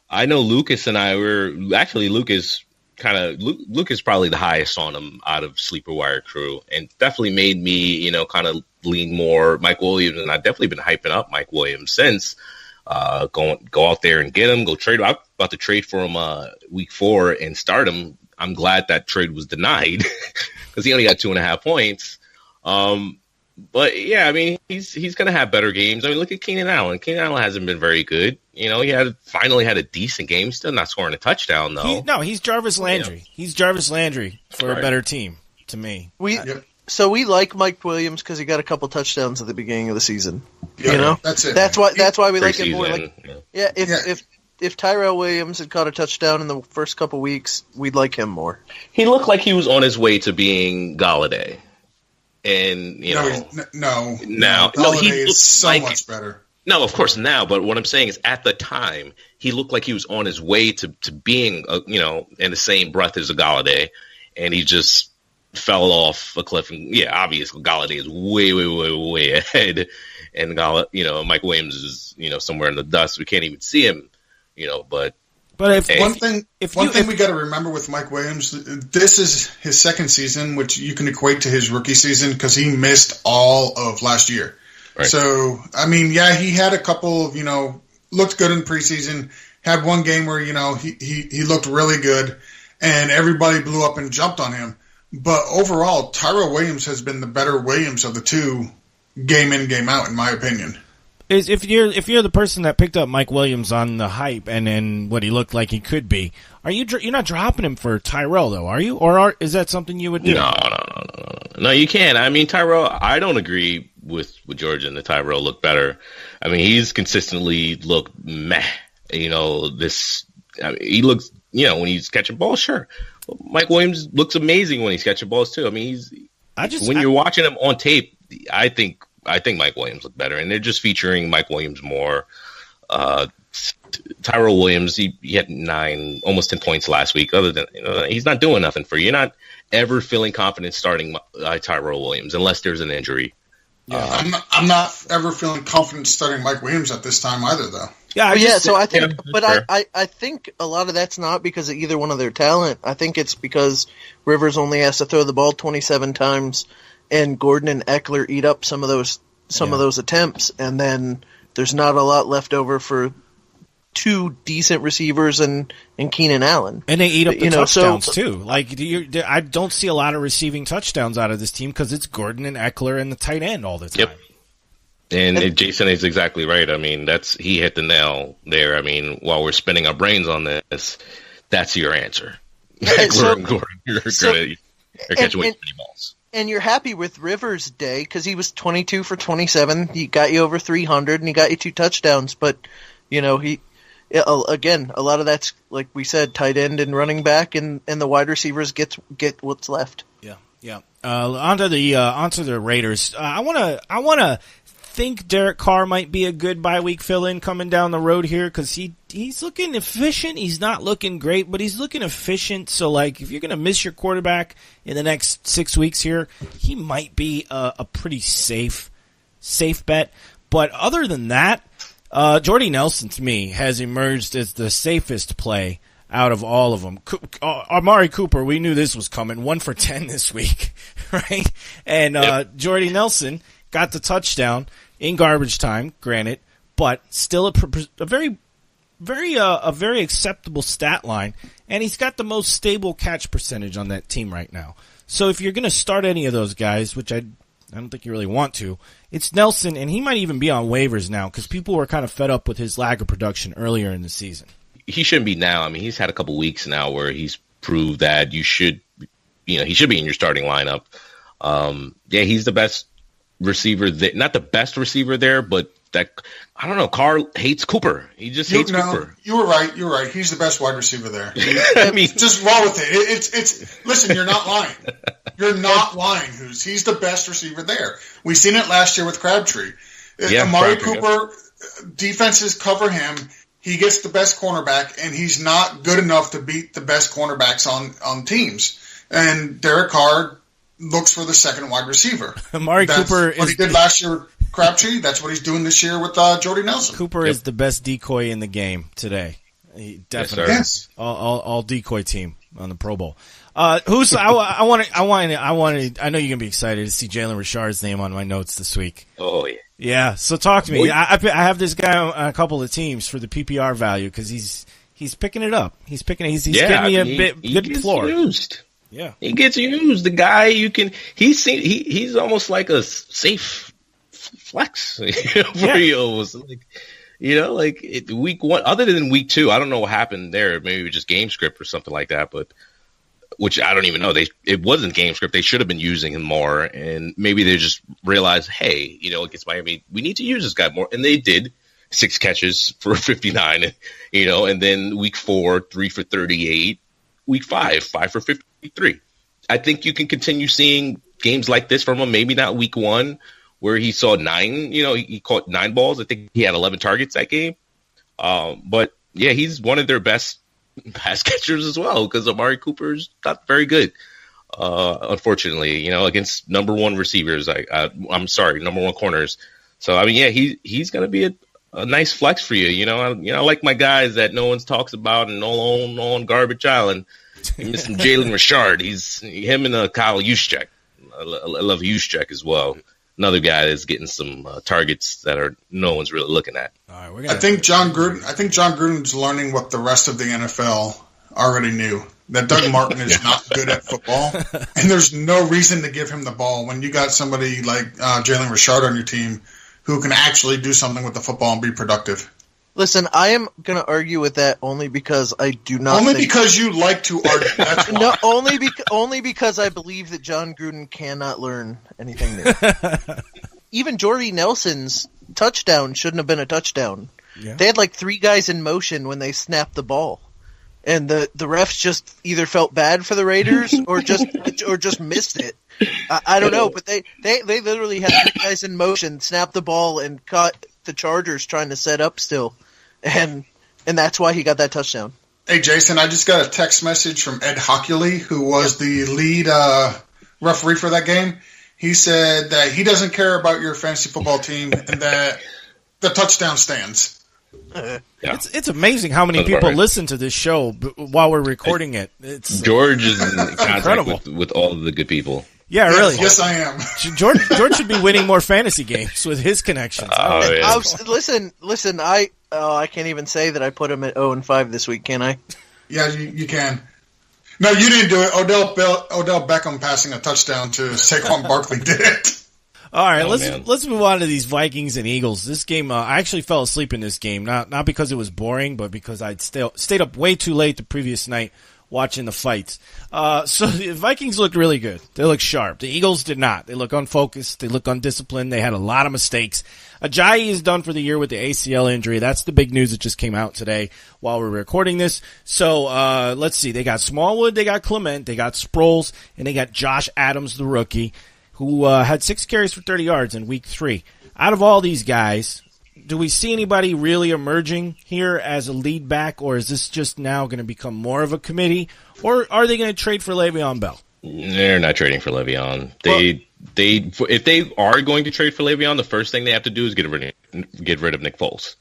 I know Lucas and I were actually Luke is probably the highest on him out of Sleeper Wire crew, and definitely made me kind of lean more Mike Williams, and I've definitely been hyping up Mike Williams since. Go out there and get him. Go trade. I'm about to trade for him week 4 and start him. I'm glad that trade was denied because he only got 2.5 points. But yeah, I mean, he's going to have better games. I mean, look at Keenan Allen. Keenan Allen hasn't been very good. He finally had a decent game. Still not scoring a touchdown though. He's Jarvis Landry. Yeah. He's Jarvis Landry for a better team to me. So we like Mike Williams because he got a couple touchdowns at the beginning of the season. Yeah, that's it. That's why we like him more. Like, If Tyrell Williams had caught a touchdown in the first couple weeks, we'd like him more. He looked like he was on his way to being Galladay. And, he looks so much better. No, of course now, but what I'm saying is at the time, he looked like he was on his way to being, in the same breath as a Galladay, and he just fell off a cliff. And, obviously Galladay is way, way, way, way ahead, and Mike Williams is, somewhere in the dust. We can't even see him. But one thing we got to remember with Mike Williams, this is his second season, which you can equate to his rookie season because he missed all of last year. Right. So, I mean, he had a couple of, looked good in preseason, had one game where, he looked really good and everybody blew up and jumped on him. But overall, Tyrell Williams has been the better Williams of the two, game in, game out, in my opinion. If you're the person that picked up Mike Williams on the hype and then what he looked like he could be, you're not dropping him for Tyrell though, are you? Or is that something you would do? No, you can't. I mean, Tyrell, I don't agree with George and the Tyrell look better. I mean, he's consistently looked meh. He looks, when he's catching balls, sure. Mike Williams looks amazing when he's catching balls too. I mean, you're watching him on tape, I think Mike Williams looked better, and they're just featuring Mike Williams more. Tyrell Williams, he had 9, almost 10 points last week. Other than he's not doing nothing for you. You're not ever feeling confident starting Tyrell Williams unless there's an injury. Yeah, I'm not ever feeling confident starting Mike Williams at this time either, though. I think a lot of that's not because of either one of their talent. I think it's because Rivers only has to throw the ball 27 times. And Gordon and Eckler eat up some of those attempts, and then there's not a lot left over for two decent receivers and Keenan Allen. And they eat up the touchdowns, too. Like, I don't see a lot of receiving touchdowns out of this team because it's Gordon and Eckler and the tight end all the time. Yep. And Jason is exactly right. I mean, he hit the nail there. I mean, while we're spinning our brains on this, that's your answer. Eckler and Gordon, you're catching way too many balls. And you're happy with Rivers' day because he was 22 for 27. He got you over 300, and he got you 2 touchdowns. But, again, a lot of that's, like we said, tight end and running back, and the wide receivers get what's left. Yeah. Onto the Raiders. I wanna think Derek Carr might be a good bye-week fill-in coming down the road here because he's looking efficient. He's not looking great, but he's looking efficient. So, like, if you're going to miss your quarterback in the next 6 weeks here, he might be a pretty safe bet. But other than that, Jordy Nelson, to me, has emerged as the safest play out of all of them. Amari Cooper, we knew this was coming. 1 for 10 this week, right? And Jordy Nelson got the touchdown in garbage time, granted, but still a very acceptable stat line, and he's got the most stable catch percentage on that team right now. So if you're going to start any of those guys, which I don't think you really want to, it's Nelson, and he might even be on waivers now because people were kind of fed up with his lack of production earlier in the season. He shouldn't be now. I mean, he's had a couple weeks now where he's proved that he should be in your starting lineup. He's the best receiver, not the best receiver there, but I don't know. Carr hates Cooper. He just hates Cooper. You were right. He's the best wide receiver there. I mean, just roll with it. Listen, you're not lying. You're not lying. He's the best receiver there. We've seen it last year with Crabtree. Amari Cooper, defenses cover him. He gets the best cornerback, and he's not good enough to beat the best cornerbacks on teams. And Derek Carr looks for the second wide receiver. Amari Cooper is what he did last year with Crabtree. That's what he's doing this year with Jordy Nelson. Cooper is the best decoy in the game today. He definitely yes. All decoy team on the Pro Bowl. I know you're gonna be excited to see Jalen Richard's name on my notes this week. Oh yeah. Yeah. So talk to me. I have this guy on a couple of teams for the PPR value because he's picking it up. He's getting me a good floor. Used. Yeah, he gets used. The guy he's almost like a safe flex for you. Almost like week 1. Other than week 2, I don't know what happened there. Maybe it was just game script or something like that. But which I don't even know. It wasn't game script. They should have been using him more, and maybe they just realized, hey, against Miami, we need to use this guy more, and they did. 6 catches for 59, and then week 4, 3 for 38. Week 5 for 53. I think you can continue seeing games like this from him. Maybe not week 1 where he saw 9. He caught 9 balls. I think he had 11 targets that game. But yeah, he's one of their best pass catchers as well because Amari Cooper's not very good. Unfortunately, against number 1 receivers. Number 1 corners. So I mean, yeah, he's gonna be a nice flex for you. I like my guys that no one talks about and all on garbage island. Mr. Jalen Richard, him and Kyle Juszczyk. I love Juszczyk as well. Another guy that's getting some targets that no one's really looking at. All right, I think John Gruden's learning what the rest of the NFL already knew. That Doug Martin is not good at football, and there's no reason to give him the ball when you got somebody like Jalen Richard on your team who can actually do something with the football and be productive. Listen, I am going to argue with that only because I do not. Because you like to argue. That's why. No, only because I believe that John Gruden cannot learn anything new. Even Jordy Nelson's touchdown shouldn't have been a touchdown. Yeah. They had like 3 guys in motion when they snapped the ball, and the refs just either felt bad for the Raiders or just missed it. I don't know, but they literally had 3 guys in motion, snapped the ball, and caught the Chargers trying to set up still, and that's why he got that touchdown. Hey, Jason, I just got a text message from Ed Hockley, who was the lead referee for that game. He said that he doesn't care about your fantasy football team and that the touchdown stands. Yeah. It's amazing how many people listen to this show while we're recording it. George is in contact with all of the good people. Yeah, really. Yes, I am. George should be winning more fantasy games with his connections. Oh, yeah. Listen. Oh, I can't even say that I put him at 0-5 this week, can I? Yeah, you can. No, you didn't do it. Odell Beckham passing a touchdown to Saquon Barkley did it. All right, let's move on to these Vikings and Eagles. This game, I actually fell asleep in this game, not because it was boring, but because I'd stayed up way too late the previous night watching the fights. So the Vikings looked really good. They looked sharp. The Eagles did not. They look unfocused. They look undisciplined. They had a lot of mistakes. Ajayi is done for the year with the ACL injury. That's the big news that just came out today while we're recording this. So let's see. They got Smallwood, they got Clement, they got Sproles, and they got Josh Adams, the rookie, who had 6 carries for 30 yards in week 3. Out of all these guys, do we see anybody really emerging here as a lead back, or is this just now going to become more of a committee, or are they going to trade for Le'Veon Bell? They're not trading for Le'Veon. If they are going to trade for Le'Veon, the first thing they have to do is get rid of Nick Foles.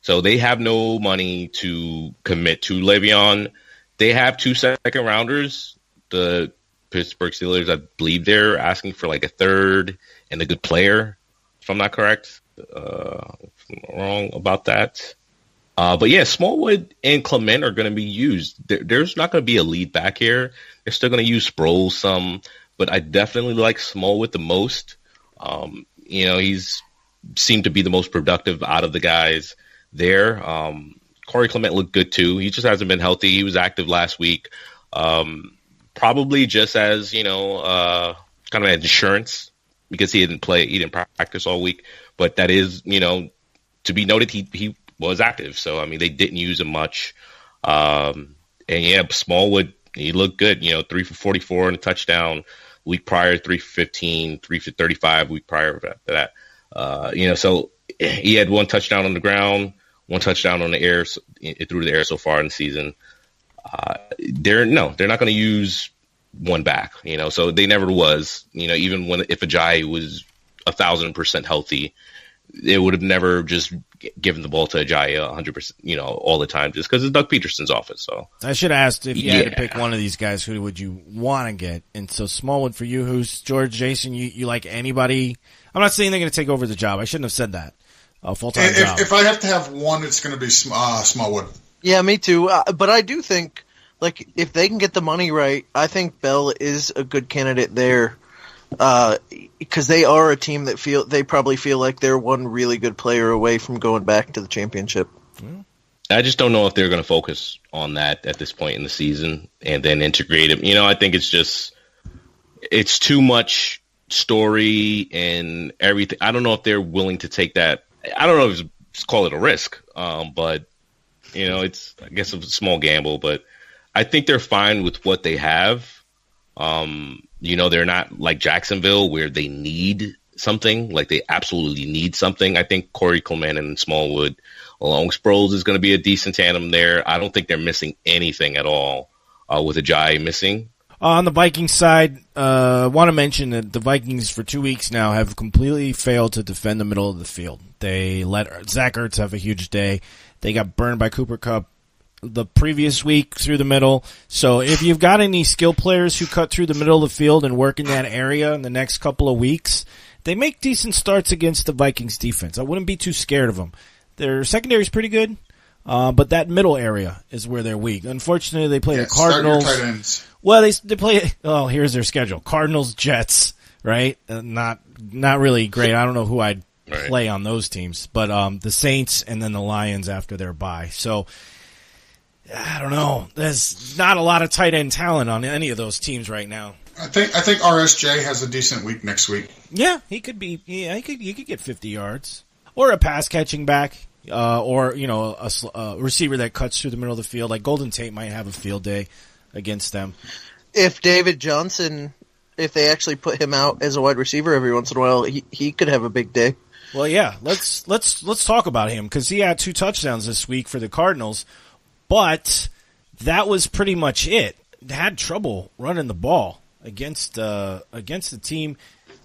So they have no money to commit to Le'Veon. They have 2 second-rounders. The Pittsburgh Steelers, I believe they're asking for like a third and a good player, if I'm not correct. If I'm wrong about that. But yeah, Smallwood and Clement are going to be used. There's not going to be a lead back here. They're still going to use Sproles some, but I definitely like Smallwood the most. He's seemed to be the most productive out of the guys there. Corey Clement looked good too. He just hasn't been healthy. He was active last week. Probably just as, kind of an insurance because he didn't practice all week. But that is, to be noted, he was active. So, I mean, they didn't use him much. And yeah, Smallwood, he looked good, 3 for 44 and a touchdown. Week prior, 3 for 15, 3 for 35 week prior to that. So he had 1 touchdown on the ground, 1 touchdown on the air, through the air so far in the season. They're not going to use one back, so they never was, even if Ajayi was 1,000% healthy, they would have never just given the ball to Ajayi 100%, all the time just because it's Doug Peterson's office. So I should have asked if you had to pick one of these guys, who would you want to get? And so Smallwood for you, who's George, Jason, you like anybody? I'm not saying they're going to take over the job. I shouldn't have said that. Full-time job. If I have to have one, it's going to be Smallwood. Yeah, me too. But I do think, if they can get the money right, I think Bell is a good candidate there. Because they are a team that they probably feel like they're one really good player away from going back to the championship. I just don't know if they're going to focus on that at this point in the season and then integrate him. I think it's too much story and everything. I don't know if they're willing to take that. I don't know if it's call it a risk, but it's, I guess, a small gamble. But I think they're fine with what they have. They're not like Jacksonville where they need something, like they absolutely need something. I think Corey Clement and Smallwood along with Sproles is going to be a decent tandem there. I don't think they're missing anything at all with Ajayi missing. On the Vikings side, I want to mention that the Vikings for 2 weeks now have completely failed to defend the middle of the field. They let Zach Ertz have a huge day. They got burned by Cooper Kupp the previous week through the middle. So if you've got any skill players who cut through the middle of the field and work in that area in the next couple of weeks, they make decent starts against the Vikings defense. I wouldn't be too scared of them. Their secondary is pretty good, but that middle area is where they're weak. Unfortunately, they play the Cardinals. Start your tight ends. Well, they play. Oh, here's their schedule: Cardinals, Jets. Right? Not really great. I don't know who I'd play on those teams, but the Saints and then the Lions after their bye. So I don't know. There's not a lot of tight end talent on any of those teams right now. I think RSJ has a decent week next week. Yeah, he could be. Yeah, he could get 50 yards or a pass catching back, or a receiver that cuts through the middle of the field. Like Golden Tate might have a field day against them. If David Johnson, if they actually put him out as a wide receiver every once in a while, he could have a big day. Well, yeah. Let's talk about him because he had 2 touchdowns this week for the Cardinals. But that was pretty much it. Had trouble running the ball against a team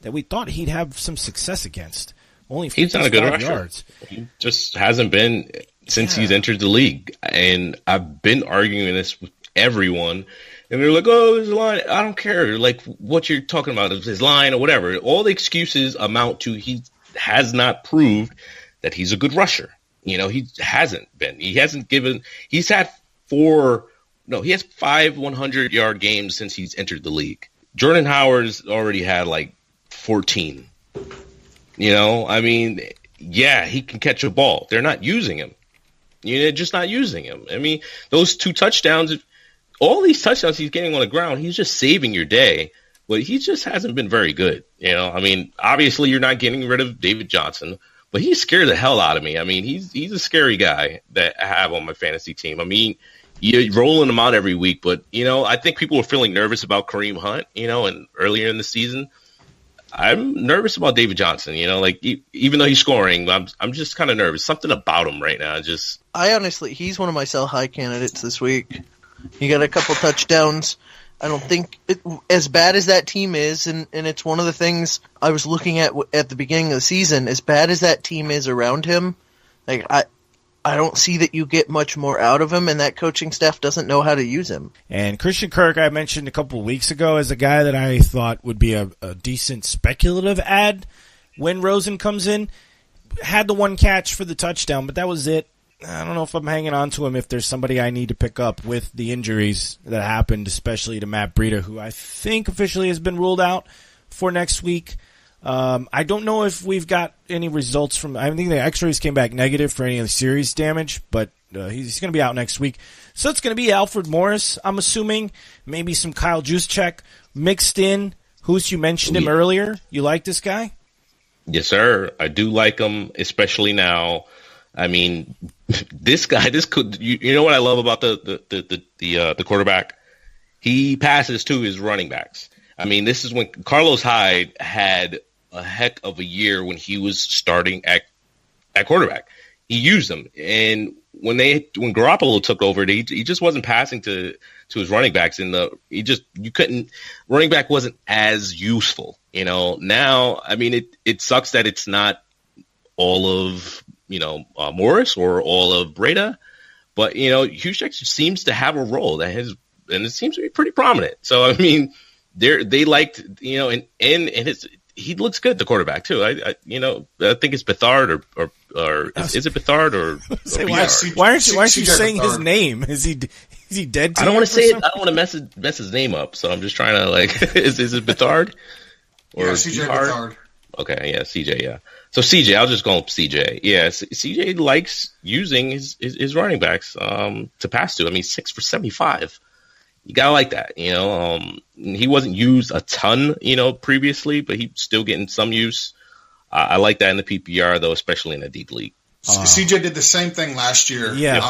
that we thought he'd have some success against. Only 55 he's not a good yards. Rusher. He just hasn't been since he's entered the league. And I've been arguing this with everyone. And they're like, oh, his line. I don't care. Like what you're talking about is his line or whatever. All the excuses amount to he has not proved that he's a good rusher. He hasn't been. He hasn't given. He has 5 100-yard games since he's entered the league. Jordan Howard's already had like 14. Yeah, he can catch a ball. They're not using him. They're just not using him. I mean, those 2 touchdowns, all these touchdowns he's getting on the ground, he's just saving your day. But he just hasn't been very good. Obviously you're not getting rid of David Johnson, but he scared the hell out of me. I mean, he's a scary guy that I have on my fantasy team. I mean, you're rolling him out every week, but, I think people were feeling nervous about Kareem Hunt, and earlier in the season. I'm nervous about David Johnson, even though he's scoring, I'm just kind of nervous. Something about him right now. He's one of my sell high candidates this week. He got a couple touchdowns. I don't think as bad as that team is, and it's one of the things I was looking at the beginning of the season, as bad as that team is around him, like I don't see that you get much more out of him, and that coaching staff doesn't know how to use him. And Christian Kirk, I mentioned a couple of weeks ago, as a guy that I thought would be a decent speculative ad when Rosen comes in. Had the 1 catch for the touchdown, but that was it. I don't know if I'm hanging on to him if there's somebody I need to pick up with the injuries that happened, especially to Matt Breida, who I think officially has been ruled out for next week. I don't know if we've got any results from. I think the X-rays came back negative for any of the serious damage, but he's going to be out next week. So it's going to be Alfred Morris, I'm assuming. Maybe some Kyle Juszczyk mixed in. You mentioned him earlier. You like this guy? Yes, sir. I do like him, especially now. I mean, this guy. You know what I love about the quarterback? He passes to his running backs. I mean, this is when Carlos Hyde had a heck of a year when he was starting at quarterback. He used them, and when Garoppolo took over, he just wasn't passing to his running backs. Running back wasn't as useful. Now, I mean, it sucks that it's not all of Morris or all of Breida, but Juszczyk seems to have a role and it seems to be pretty prominent. So I mean. They liked, and he looks good, the quarterback too. I think it's Bethard or is it Bethard or why aren't you saying his name? Is he dead? I don't want to say it. I don't want to mess his name up. So I'm just trying to is it Bethard or CJ Bethard? Okay, yeah, CJ, yeah. So CJ, I'll just call him CJ. Yeah, CJ likes using his running backs to pass to. I mean, 6 for 75. You gotta like that, He wasn't used a ton, previously, but he's still getting some use. I like that in the PPR, though, especially in a deep league. CJ did the same thing last year. Yeah.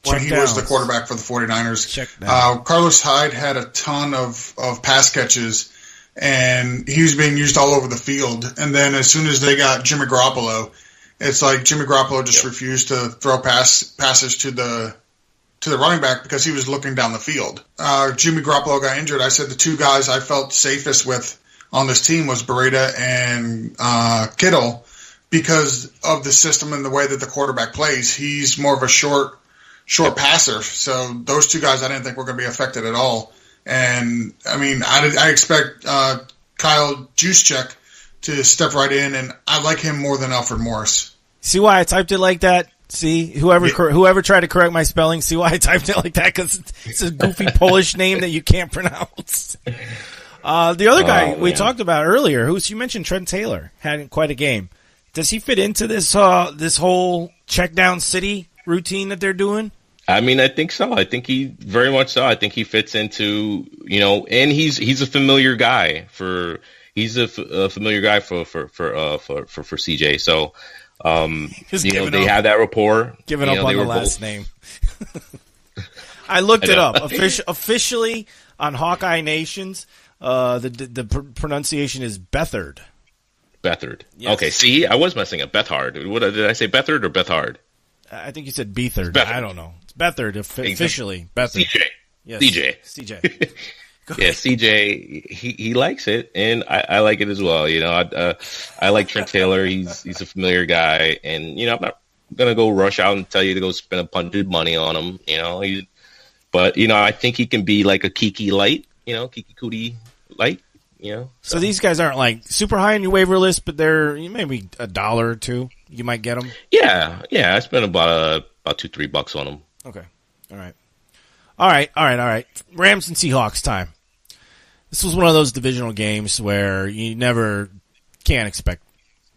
When he was the quarterback for the 49ers. Carlos Hyde had a ton of pass catches, and he was being used all over the field. And then as soon as they got Jimmy Garoppolo, it's like Jimmy Garoppolo just refused to throw passes to the running back because he was looking down the field. Jimmy Garoppolo got injured. I said the 2 guys I felt safest with on this team was Breida and Kittle because of the system and the way that the quarterback plays. He's more of a short passer. So those 2 guys I didn't think were going to be affected at all. And, I mean, I expect Kyle Juszczyk to step right in, and I like him more than Alfred Morris. See why I typed it like that? See, whoever tried to correct my spelling, see why I typed it like that? Because it's a goofy Polish name that you can't pronounce. The other guy we talked about earlier, you mentioned Trent Taylor, had quite a game. Does he fit into this whole check down city routine that they're doing? I mean, I think so. I think he very much so. I think he fits into, and he's a familiar guy for CJ. So. They have that rapport. Giving up on the last name. I looked it up. Officially on Hawkeye Nations, the pronunciation is Bethard. Bethard. Yes. Okay, see, I was messing up. Bethard. What did I say? Bethard or Bethard? I think you said Beathard. I don't know. It's Bethard officially. Bethard. CJ. Yes. CJ. Yeah, CJ, he likes it, and I like it as well. I like Trent Taylor. He's a familiar guy, and I'm not gonna go rush out and tell you to go spend a bunch of money on him. But I think he can be like a Keke light, Keke Coutee light. So these guys aren't like super high on your waiver list, but they're maybe $1 or $2 You might get him? Yeah. I spent about $2-3 on him. Okay. All right. Rams and Seahawks time. This was one of those divisional games where you never can't expect.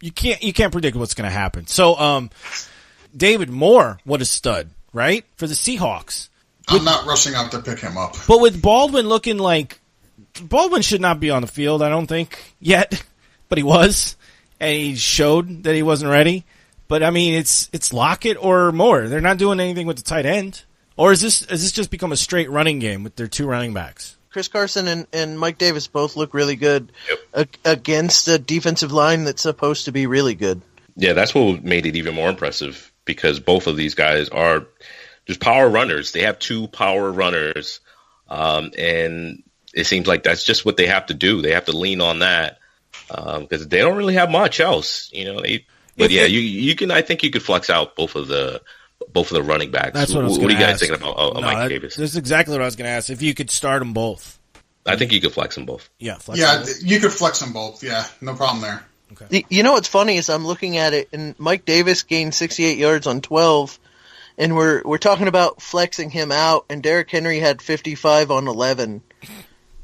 You can't predict what's going to happen. So, David Moore, what a stud, right? For the Seahawks. I'm not rushing out to pick him up. But with Baldwin looking like Baldwin should not be on the field, I don't think, yet. But he was, and he showed that he wasn't ready. But I mean, it's Lockett or Moore. They're not doing anything with the tight end. Or is this just become a straight running game with their two running backs? Chris Carson and Mike Davis both look really good against a defensive line that's supposed to be really good. Yeah, that's what made it even more impressive because both of these guys are just power runners. They have two power runners, and it seems like that's just what they have to do. They have to lean on that because they don't really have much else, you know. You can. I think you could flex out both of the running backs. That's what I was What are you guys ask. thinking about Mike Davis? That's exactly what I was going to ask. If you could start them both. I think you could flex them both. Yeah, them both. You could flex them both. Yeah, no problem there. Okay. You know what's funny is I'm looking at it, and Mike Davis gained 68 yards on 12, and we're talking about flexing him out, and Derrick Henry had 55 on 11.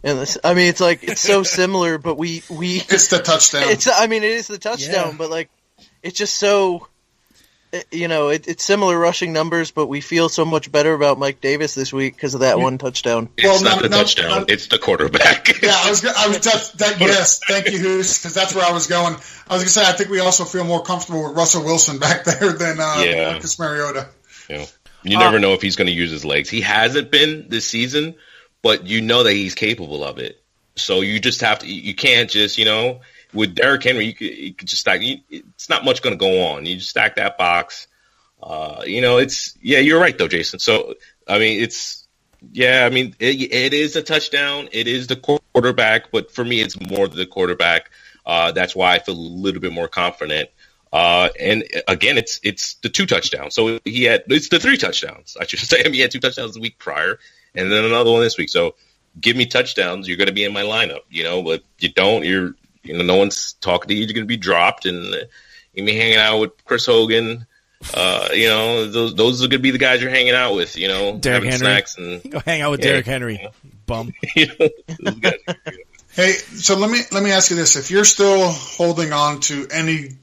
And it's like it's so similar, but we it's the touchdown. It is the touchdown, but like it's just so. It's similar rushing numbers, but we feel so much better about Mike Davis this week because of that one touchdown. It's not the touchdown; it's the quarterback. Yeah, yes, thank you, Hus, because that's where I was going. I was going to say I think we also feel more comfortable with Russell Wilson back there than Marcus Mariota. Yeah. You never know if he's going to use his legs. He hasn't been this season, but you know that he's capable of it. So you just have to. You can't just With Derrick Henry, you could just stack. It's not much going to go on. You just stack that box. You're right though, Jason. So it is a touchdown. It is the quarterback, but for me, it's more the quarterback. That's why I feel a little bit more confident. And again, it's the 2 touchdowns. So it's the 3 touchdowns. I should say. He had 2 touchdowns the week prior, and then another one this week. So give me touchdowns. You're going to be in my lineup. But you don't. No one's talking to you. You're going to be dropped, and you're be hanging out with Chris Hogan. Those are going to be the guys you're hanging out with. Derrick having Henry. Snacks and go hang out with Derrick Henry. Bum. Those guys are good. Hey, so let me ask you this: if you're still holding on to any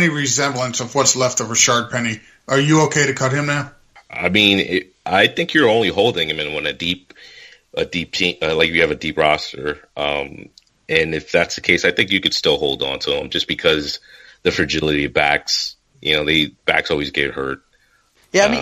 resemblance of what's left of Rashard Penny, are you okay to cut him now? I think you're only holding him in a deep team, like you have a deep roster. And if that's the case, I think you could still hold on to him just because the fragility of backs. The backs always get hurt. Yeah,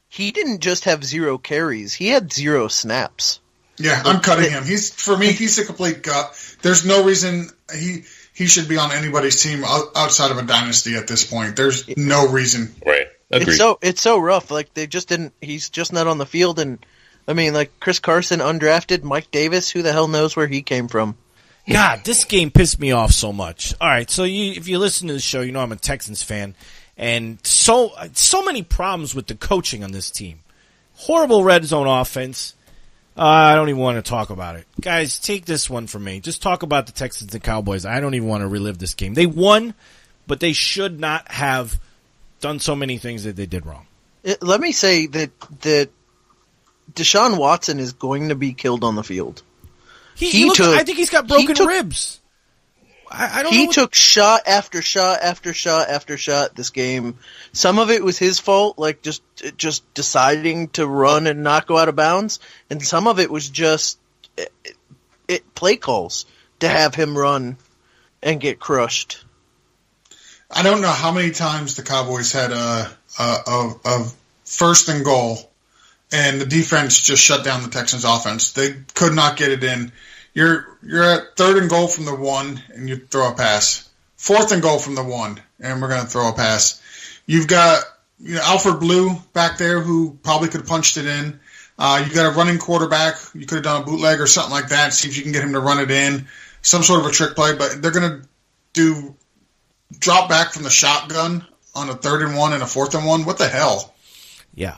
he didn't just have 0 carries; he had 0 snaps. Yeah, I'm cutting him. He's a complete gut. There's no reason he should be on anybody's team outside of a dynasty at this point. There's no reason. Right. Agreed. It's so rough. Like they just didn't. He's just not on the field. And like Chris Carson undrafted, Mike Davis. Who the hell knows where he came from? God, this game pissed me off so much. All right, so if you listen to the show, you know I'm a Texans fan, and so many problems with the coaching on this team. Horrible red zone offense. I don't even want to talk about it. Guys, take this one from me. Just talk about the Texans and Cowboys. I don't even want to relive this game. They won, but they should not have done so many things that they did wrong. Let me say that Deshaun Watson is going to be killed on the field. I think he's got broken ribs. I don't know. He took shot after shot after shot after shot this game. Some of it was his fault, like just deciding to run and not go out of bounds, and some of it was just play calls to have him run and get crushed. I don't know how many times the Cowboys had a first and goal, and the defense just shut down the Texans' offense. They could not get it in. You're at 3rd and goal from the 1, and you throw a pass. 4th and goal from the 1, and we're going to throw a pass. You've got Alfred Blue back there who probably could have punched it in. You've got a running quarterback. You could have done a bootleg or something like that, see if you can get him to run it in. Some sort of a trick play, but they're going to do drop back from the shotgun on a 3rd and 1 and a 4th and 1. What the hell? Yeah.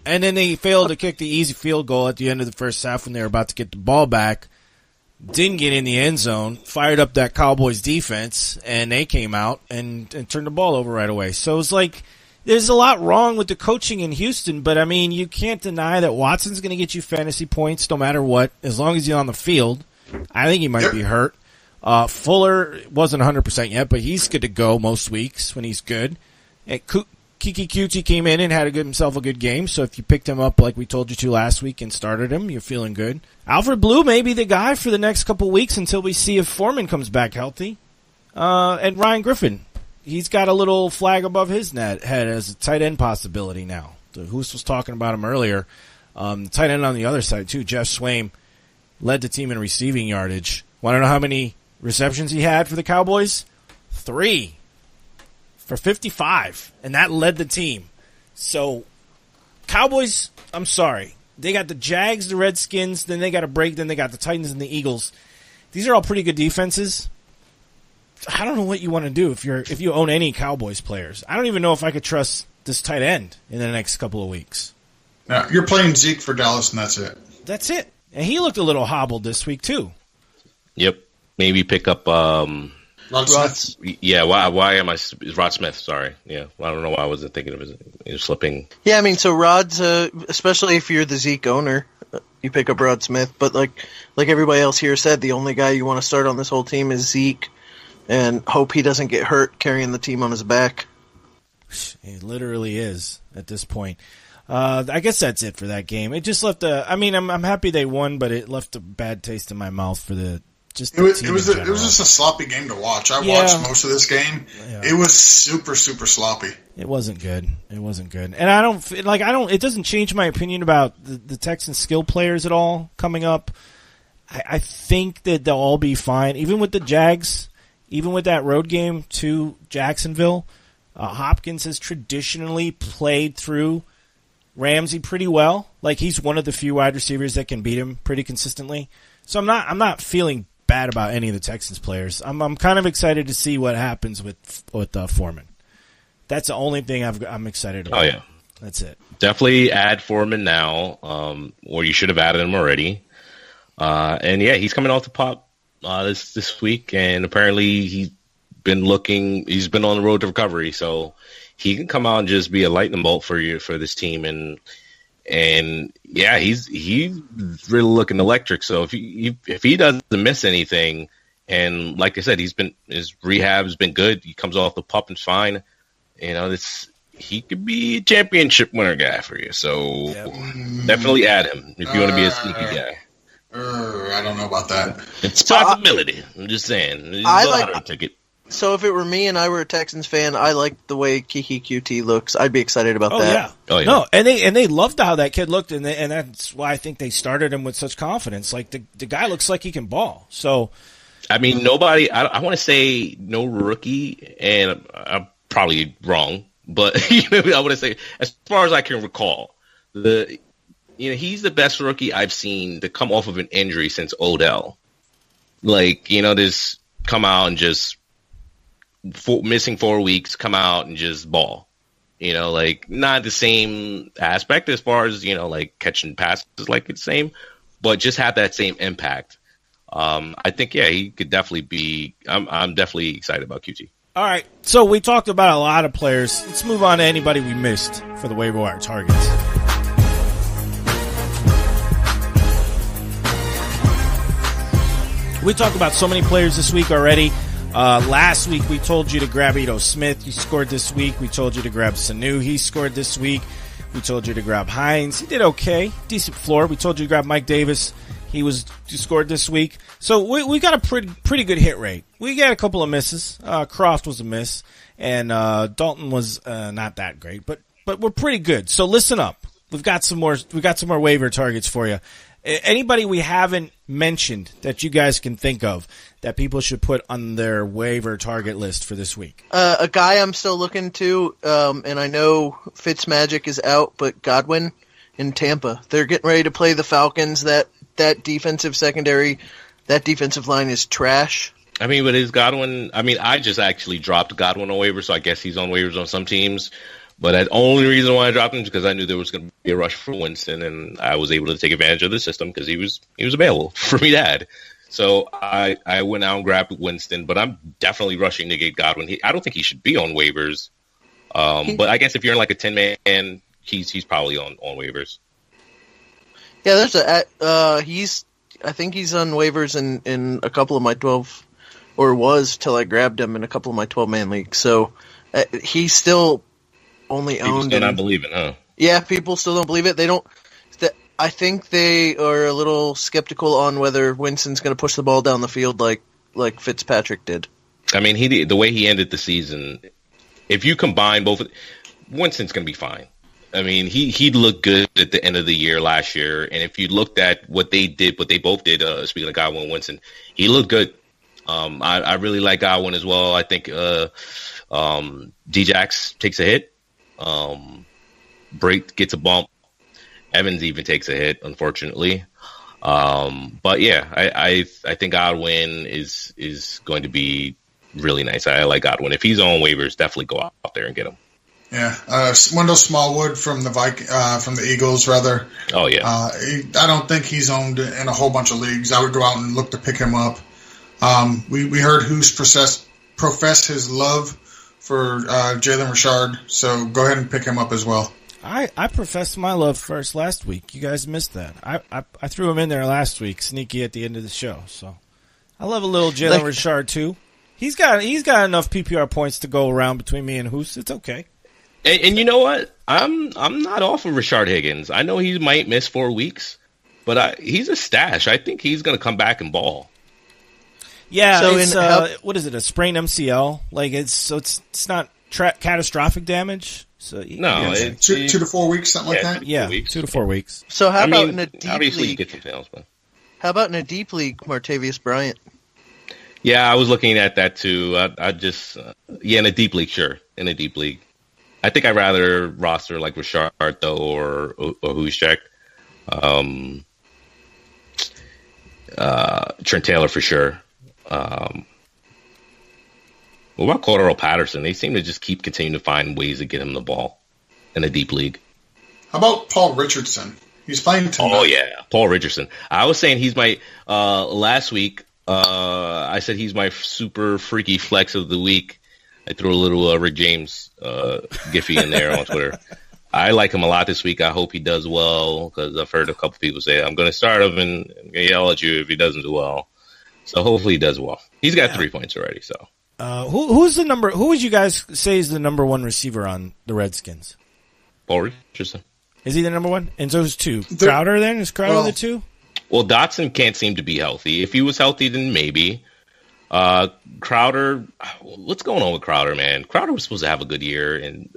And then they failed to kick the easy field goal at the end of the first half when they were about to get the ball back. didn't get in the end zone, fired up that Cowboys defense, and they came out and turned the ball over right away. So it's like there's a lot wrong with the coaching in Houston, but, I mean, you can't deny that Watson's going to get you fantasy points no matter what, as long as he's on the field. I think he might be hurt. Fuller wasn't 100% yet, but he's good to go most weeks when he's good. And Coutee came in and had himself a good game, so if you picked him up like we told you to last week and started him, you're feeling good. Alfred Blue may be the guy for the next couple weeks until we see if Foreman comes back healthy. And Ryan Griffin, he's got a little flag above his head as a tight end possibility now. Hus was talking about him earlier. Tight end on the other side, too, Geoff Swaim, led the team in receiving yardage. Want to know how many receptions he had for the Cowboys? 3 for 55, and that led the team. So, Cowboys, I'm sorry. They got the Jags, the Redskins, then they got a break, then they got the Titans and the Eagles. These are all pretty good defenses. I don't know what you want to do if you own any Cowboys players. I don't even know if I could trust this tight end in the next couple of weeks. No, you're playing Zeke for Dallas, and that's it. That's it. And he looked a little hobbled this week, too. Yep. Maybe pick up Rod Smith. Yeah, why am I Rod Smith, sorry. Yeah. I don't know why I wasn't thinking of his slipping. Yeah, I mean, so Rod's especially if you're the Zeke owner, you pick up Rod Smith, but like everybody else here said, the only guy you want to start on this whole team is Zeke and hope he doesn't get hurt carrying the team on his back. It literally is at this point. I guess that's it for that game. It just left I'm happy they won, but it left a bad taste in my mouth for the It was just a sloppy game to watch. I watched most of this game. Yeah. It was super, super sloppy. It wasn't good. And it doesn't change my opinion about the Texans skill players at all coming up. I think that they'll all be fine. Even with the Jags, even with that road game to Jacksonville, Hopkins has traditionally played through Ramsey pretty well. Like, he's one of the few wide receivers that can beat him pretty consistently. So I'm not feeling bad about any of the Texans players. I'm kind of excited to see what happens with Foreman. That's the only thing I'm excited about. Oh yeah, that's it. Definitely add Foreman now, or you should have added him already. And yeah, he's coming off the pop this week, and apparently he's been on the road to recovery, so he can come out and just be a lightning bolt for this team. And yeah, he's really looking electric. So if he doesn't miss anything, and like I said, his rehab's been good. He comes off the pup and fine. You know, he could be a championship winner guy for you. So definitely add him if you want to be a sneaky guy. I don't know about that. It's a possibility. I'm just saying. So if it were me and I were a Texans fan, I like the way Keke Coutee looks. I'd be excited about that. Oh yeah. No, and they loved how that kid looked, and that's why I think they started him with such confidence. Like, the guy looks like he can ball. So, I mean, nobody. I want to say no rookie, and I'm probably wrong, but I want to say, as far as I can recall, he's the best rookie I've seen to come off of an injury since Odell. Like, this come out and just. Missing 4 weeks, come out and just ball. Not the same aspect as far as, like catching passes like it's the same, but just have that same impact. I think, he could definitely be, I'm definitely excited about Coutee. All right. So we talked about a lot of players. Let's move on to anybody we missed for the waiver wire targets. We talked about so many players this week already. Last week we told you to grab Ito Smith. He scored this week. We told you to grab Sanu. He scored this week. We told you to grab Hines. He did okay. Decent floor. We told you to grab Mike Davis. He scored this week. So we got a pretty good hit rate. We got a couple of misses. Croft was a miss, and Dalton was not that great, but we're pretty good. So listen up. We've got some more waiver targets for you. Anybody we haven't mentioned that you guys can think of that people should put on their waiver target list for this week? A guy I'm still looking to, and I know Fitzmagic is out, but Godwin in Tampa. They're getting ready to play the Falcons. That defensive secondary, that defensive line is trash. I mean, but is Godwin – I mean, I just actually dropped Godwin on waivers, so I guess he's on waivers on some teams. But the only reason why I dropped him is because I knew there was going to be a rush for Winston, and I was able to take advantage of the system because he was available for me to add. So I went out and grabbed Winston, but I'm definitely rushing to get Godwin. I don't think he should be on waivers. But I guess if you're in like a 10-man, he's probably on waivers. Yeah, there's I think he's on waivers in a couple of my 12, or was till I grabbed him in a couple of my 12-man leagues. So he's still only People owned. still not believing, huh? Yeah, people still don't believe it. They don't. I think they are a little skeptical on whether Winston's going to push the ball down the field like Fitzpatrick did. I mean, the way he ended the season, if you combine both, Winston's going to be fine. I mean, he looked good at the end of the year last year, and if you looked at what they both did, speaking of Godwin and Winston, he looked good. I really like Godwin as well. I think D-Jax takes a hit. Break gets a bump. Evans even takes a hit, unfortunately. But yeah, I think Godwin is going to be really nice. I like Godwin. If he's on waivers, definitely go out there and get him. Yeah, Wendell Smallwood from the Eagles, rather. Oh yeah. I don't think he's owned in a whole bunch of leagues. I would go out and look to pick him up. We heard Hus profess his love for Jalen Richard, so go ahead and pick him up as well. I professed my love first last week. You guys missed that. I threw him in there last week, sneaky at the end of the show. So I love a little Jalen Richard too. He's got enough PPR points to go around between me and Hus. It's okay. And you know what? I'm not off of Rashard Higgins. I know he might miss 4 weeks, but he's a stash. I think he's going to come back and ball. Yeah. So it's what is it? A sprained MCL? Like it's not catastrophic damage. So no, it's 2 to 4 weeks, something like that. Yeah, 2 to 4 weeks. So how about in a deep obviously league? You get some sales, but How about in a deep league, Martavius Bryant? yeah, I was looking at that too. I just in a deep league, sure, in a deep league. I think I'd rather roster like Richard though, or Juszczyk. Trent Taylor for sure. What about Cordero Patterson? They seem to just keep continuing to find ways to get him the ball in a deep league. How about Paul Richardson? He's playing tonight. Oh, yeah. Paul Richardson. I was saying he's my last week, I said he's my super freaky flex of the week. I threw a little Rick James Giphy in there on Twitter. I like him a lot this week. I hope he does well because I've heard a couple people say, I'm going to start him and I'm going to yell at you if he doesn't do well. So hopefully he does well. He's got 3 points already, so. Who would you guys say is the number one receiver on the Redskins? Paul Richardson. Is he the number one? And so is 2. Crowder then? Is Crowder the 2? Well, Dotson can't seem to be healthy. If he was healthy, then maybe. Crowder, what's going on with Crowder, man? Crowder was supposed to have a good year and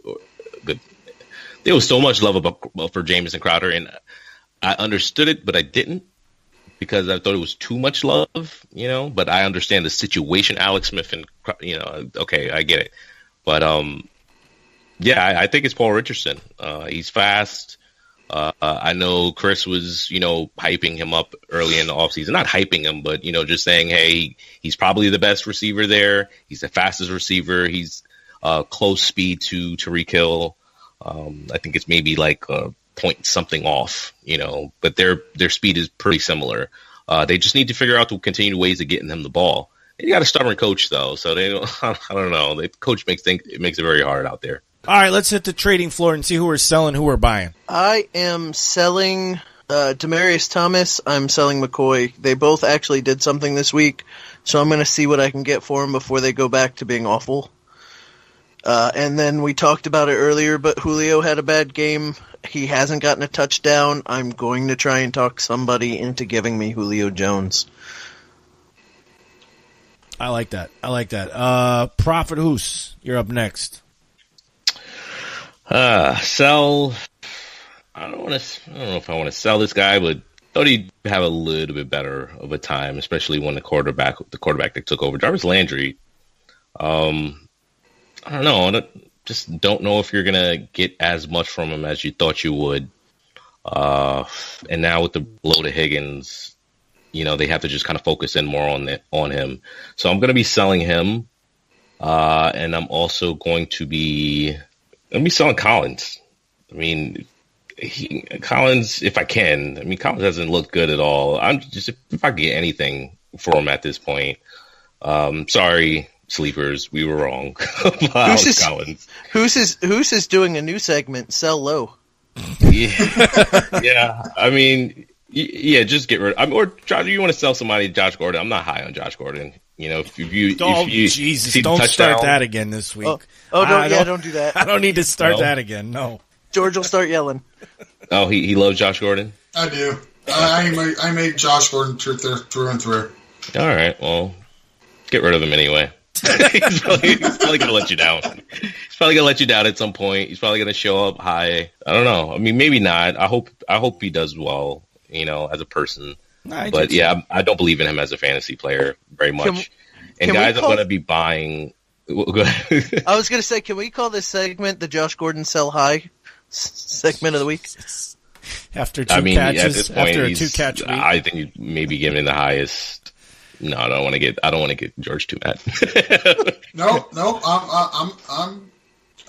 good. There was so much love for Jamison Crowder, and I understood it, but I didn't. Because I thought it was too much love, but I understand the situation. Alex Smith and, okay, I get it. But, I think it's Paul Richardson. He's fast. I know Chris was, hyping him up early in the offseason. Not hyping him, but, just saying, hey, he's probably the best receiver there. He's the fastest receiver. He's close speed to Tyreek Hill. I think it's maybe like point something off, but their speed is pretty similar. They just need to figure out the continued ways of getting him the ball. They got a stubborn coach though, so they don't. I don't know. The coach makes it very hard out there. All right, let's hit the trading floor and see who we're selling, who we're buying. I am selling Demaryius Thomas. I'm selling McCoy. They both actually did something this week, so I'm going to see what I can get for them before they go back to being awful. And then we talked about it earlier, but Julio had a bad game. He hasn't gotten a touchdown. I'm going to try and talk somebody into giving me Julio Jones. I like that. Prophet Hus, you're up next. Sell. I don't know if I want to sell this guy, but thought he'd have a little bit better of a time, especially when the quarterback that took over, Jarvis Landry. I don't know. Just don't know if you're going to get as much from him as you thought you would. And now with the blow to Higgins, they have to just kind of focus in more on him. So I'm going to be selling him. And I'm also going to be selling Collins. I mean, Collins, if I can. I mean, Collins hasn't looked good at all. I'm just, if I get anything, for him at this point. Sorry, sleepers, we were wrong about Alex Collins. Who's is doing a new segment, Sell Low. Yeah. I mean, yeah, just get rid of. Or Josh, you want to sell somebody Josh Gordon? I'm not high on Josh Gordon. You know, if you Jesus, don't start that again this week. Don't do that. I don't need to start that again. No, George will start yelling. Oh, he loves Josh Gordon. I do. I made Josh Gordon through and through. All right, well, get rid of him anyway. he's probably going to let you down. He's probably going to let you down at some point. He's probably going to show up high. I don't know. I mean, maybe not. I hope he does well, you know, as a person. But yeah, I don't believe in him as a fantasy player very much. And guys, I'm going to be buying. Go ahead. I was going to say, can we call this segment the Josh Gordon Sell High segment of the week? After two catches, at this point, after a 2-catch week, I think he's maybe giving the highest. No, I don't want to get George too mad. No,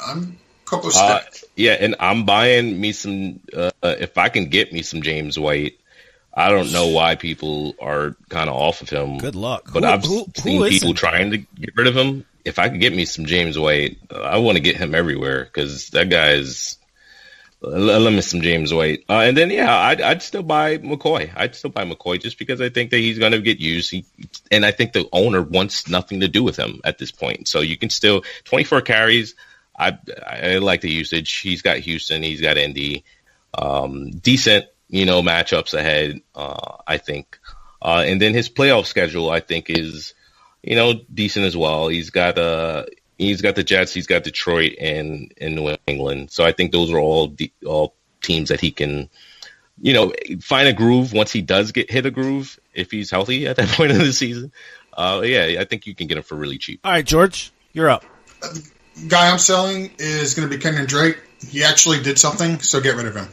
I'm couple of steps. Yeah, and I'm buying me some. If I can get me some James White. I don't know why people are kind of off of him. Good luck. But I've seen people trying to get rid of him. If I could get me some James White, I want to get him everywhere because that guy is. Let me some James White. And then, yeah, I'd still buy McCoy. Just because I think that he's going to get used. And I think the owner wants nothing to do with him at this point. So you can still 24 carries. I like the usage. He's got Houston. He's got Indy. Decent. You know, matchups ahead, I think. And then his playoff schedule, I think, is, you know, decent as well. He's got the Jets, he's got Detroit and New England. So I think those are all teams that he can, you know, find a groove once he does hit a groove, if he's healthy at that point of the season. Yeah, I think you can get him for really cheap. All right, George, you're up. Guy I'm selling is going to be Kenyon Drake. He actually did something, so get rid of him.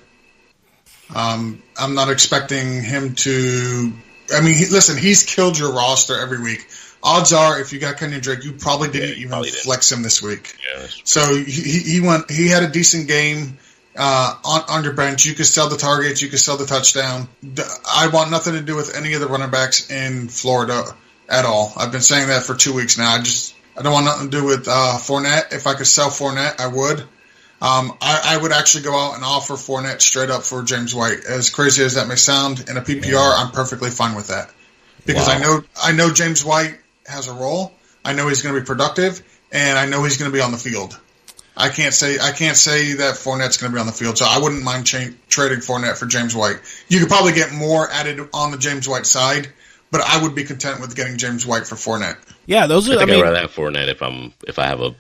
I'm not expecting him to. I mean, listen, he's killed your roster every week. Odds are, if you got Kenyon Drake, you probably didn't flex him this week. Yeah, so he had a decent game on your bench. You could sell the targets, you could sell the touchdown. I want nothing to do with any of the running backs in Florida at all. I've been saying that for 2 weeks now. I don't want nothing to do with Fournette. If I could sell Fournette, I would. I would actually go out and offer Fournette straight up for James White. As crazy as that may sound, in a PPR, I'm perfectly fine with that. Because I know James White has a role. I know he's going to be productive, and I know he's going to be on the field. I can't say that Fournette's going to be on the field, so I wouldn't mind trading Fournette for James White. You could probably get more added on the James White side, but I would be content with getting James White for Fournette. Yeah, those are. I'd rather have Fournette if I have a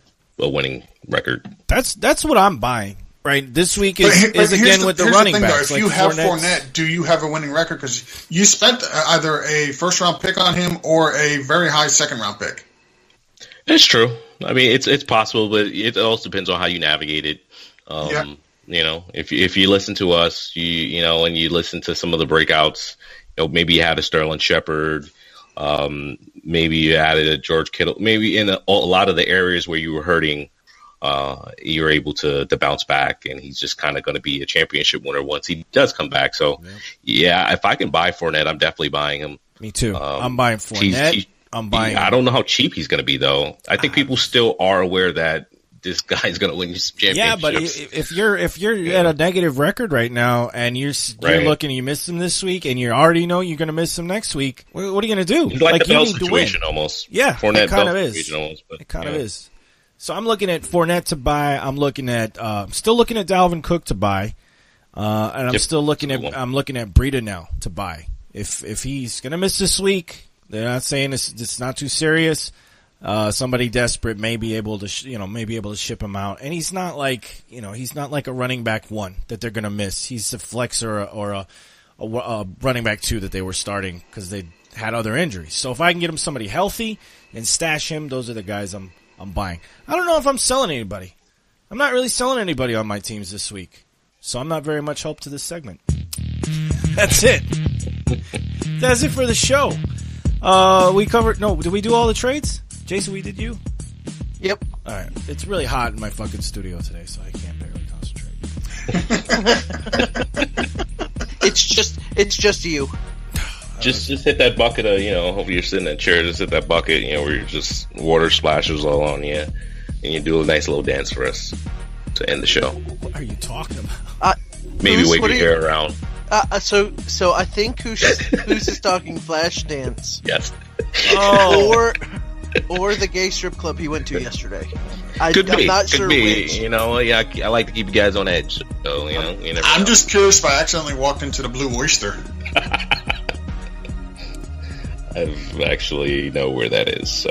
winning record. That's what I'm buying. Right, this week is again with the running backs. Though, if you have Fournette, do you have a winning record? Because you spent either a first-round pick on him or a very high second-round pick. It's true. I mean, it's possible, but it also depends on how you navigate it. You know, if you listen to us, you know, and you listen to some of the breakouts, you know, maybe you had a Sterling Shepard, maybe you added a George Kittle, maybe in a lot of the areas where you were hurting. You're able to bounce back, and he's just kind of going to be a championship winner once he does come back. So, yeah, if I can buy Fournette, I'm definitely buying him. Me too. I'm buying Fournette. I don't know how cheap he's going to be, though. I think people still are aware that this guy's going to win championships. Yeah, but if you're at a negative record right now, and you're looking, you missed him this week, and you already know you're going to miss him next week, what are you going to do? It's like the Bell situation almost. Yeah, Fournette it kind of is. Almost, but, it kind of is. So I'm looking at Fournette to buy. I'm still looking at Dalvin Cook to buy, and I'm still looking at Breida now to buy. If he's gonna miss this week, they're not saying it's not too serious. Somebody desperate may be able to ship him out, and he's not like a running back one that they're gonna miss. He's a flex or a running back two that they were starting because they had other injuries. So if I can get him somebody healthy and stash him, those are the guys I'm buying. I don't know if I'm selling anybody. I'm not really selling anybody on my teams this week. So I'm not very much help to this segment. That's it. That's it for the show. Did we do all the trades? Jason, we did you? Yep. All right. It's really hot in my fucking studio today, so I can't barely concentrate. It's just you. Just hit that bucket of, hopefully you're sitting in a chair, just hit that bucket, where you're just water splashes all on you, and you do a nice little dance for us to end the show. What are you talking about? Maybe wave your hair around. So I think Hus is talking flash dance. Yes. Oh. Or the gay strip club he went to yesterday. I'm not sure which. I like to keep you guys on edge. So, you never I'm know. just curious if I accidentally walked into the Blue Oyster. I actually know where that is, so.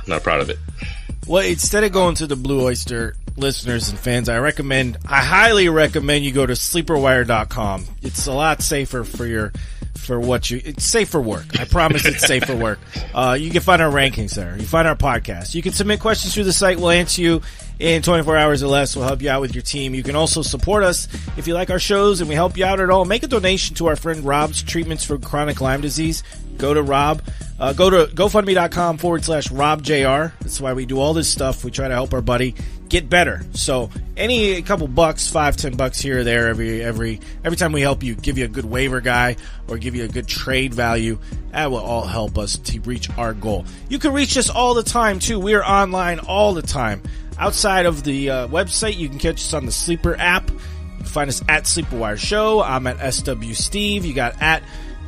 Not proud of it. Well, instead of going to the Blue Oyster, listeners and fans, I highly recommend you go to sleeperwire.com. It's a lot safer it's safe for work. I promise it's safe for work. You can find our rankings there. You find our podcast. You can submit questions through the site. We'll answer you in 24 hours or less. We'll help you out with your team. You can also support us if you like our shows and we help you out at all. Make a donation to our friend Rob's Treatments for Chronic Lyme Disease. Go to Rob. Go to GoFundMe.com/RobJR. That's why we do all this stuff. We try to help our buddy get better. So a couple bucks, $5-10 here or there every time we help you, give you a good waiver guy or give you a good trade value, that will all help us to reach our goal. You can reach us all the time too. We are online all the time. Outside of the website, you can catch us on the Sleeper app. You can find us at Sleeperwire Show. I'm at SW Steve. You got at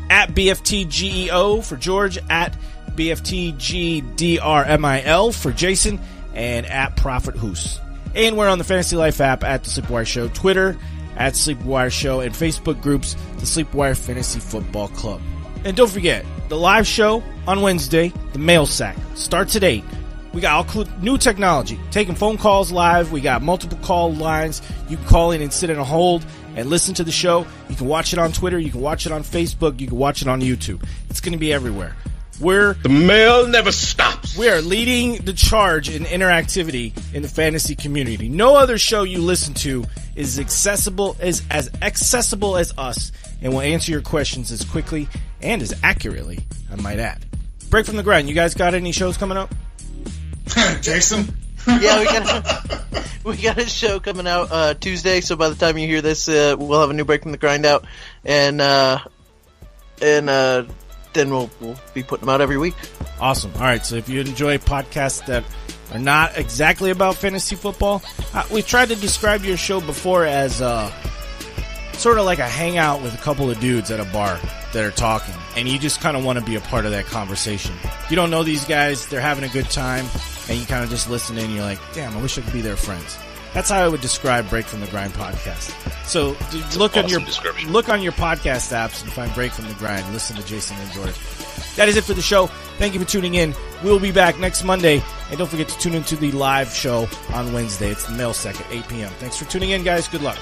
BFTGEO for George, at BFTGDRMIL for Jason, and at Prophet Hus. And we're on the Fantasy Life app at the Sleepwire Show, Twitter at Sleepwire Show, and Facebook groups, the Sleepwire Fantasy Football Club. And don't forget, the live show on Wednesday, the mail sack, starts at 8. We got all new technology, taking phone calls live. We got multiple call lines. You can call in and sit in a hold and listen to the show. You can watch it on Twitter. You can watch it on Facebook. You can watch it on YouTube. It's going to be everywhere. The mail never stops. We are leading the charge in interactivity in the fantasy community. No other show you listen to is accessible as us, and will answer your questions as quickly and as accurately, I might add. Break from the Grind. You guys got any shows coming up? Jason? Yeah, we got a show coming out Tuesday, so by the time you hear this, we'll have a new Break from the Grind out, and then we'll be putting them out every week. Awesome. All right, so if you enjoy podcasts that are not exactly about fantasy football, we tried to describe your show before as sort of like a hangout with a couple of dudes at a bar that are talking, and you just kind of want to be a part of that conversation. You don't know these guys, they're having a good time, and you kind of just listen in and you're like, damn, I wish I could be their friends. That's how I would describe Break from the Grind podcast. So look on your podcast apps and find Break from the Grind. Listen to Jason and George. That is it for the show. Thank you for tuning in. We'll be back next Monday. And don't forget to tune into the live show on Wednesday. It's the mail sack at 8 p.m. Thanks for tuning in, guys. Good luck.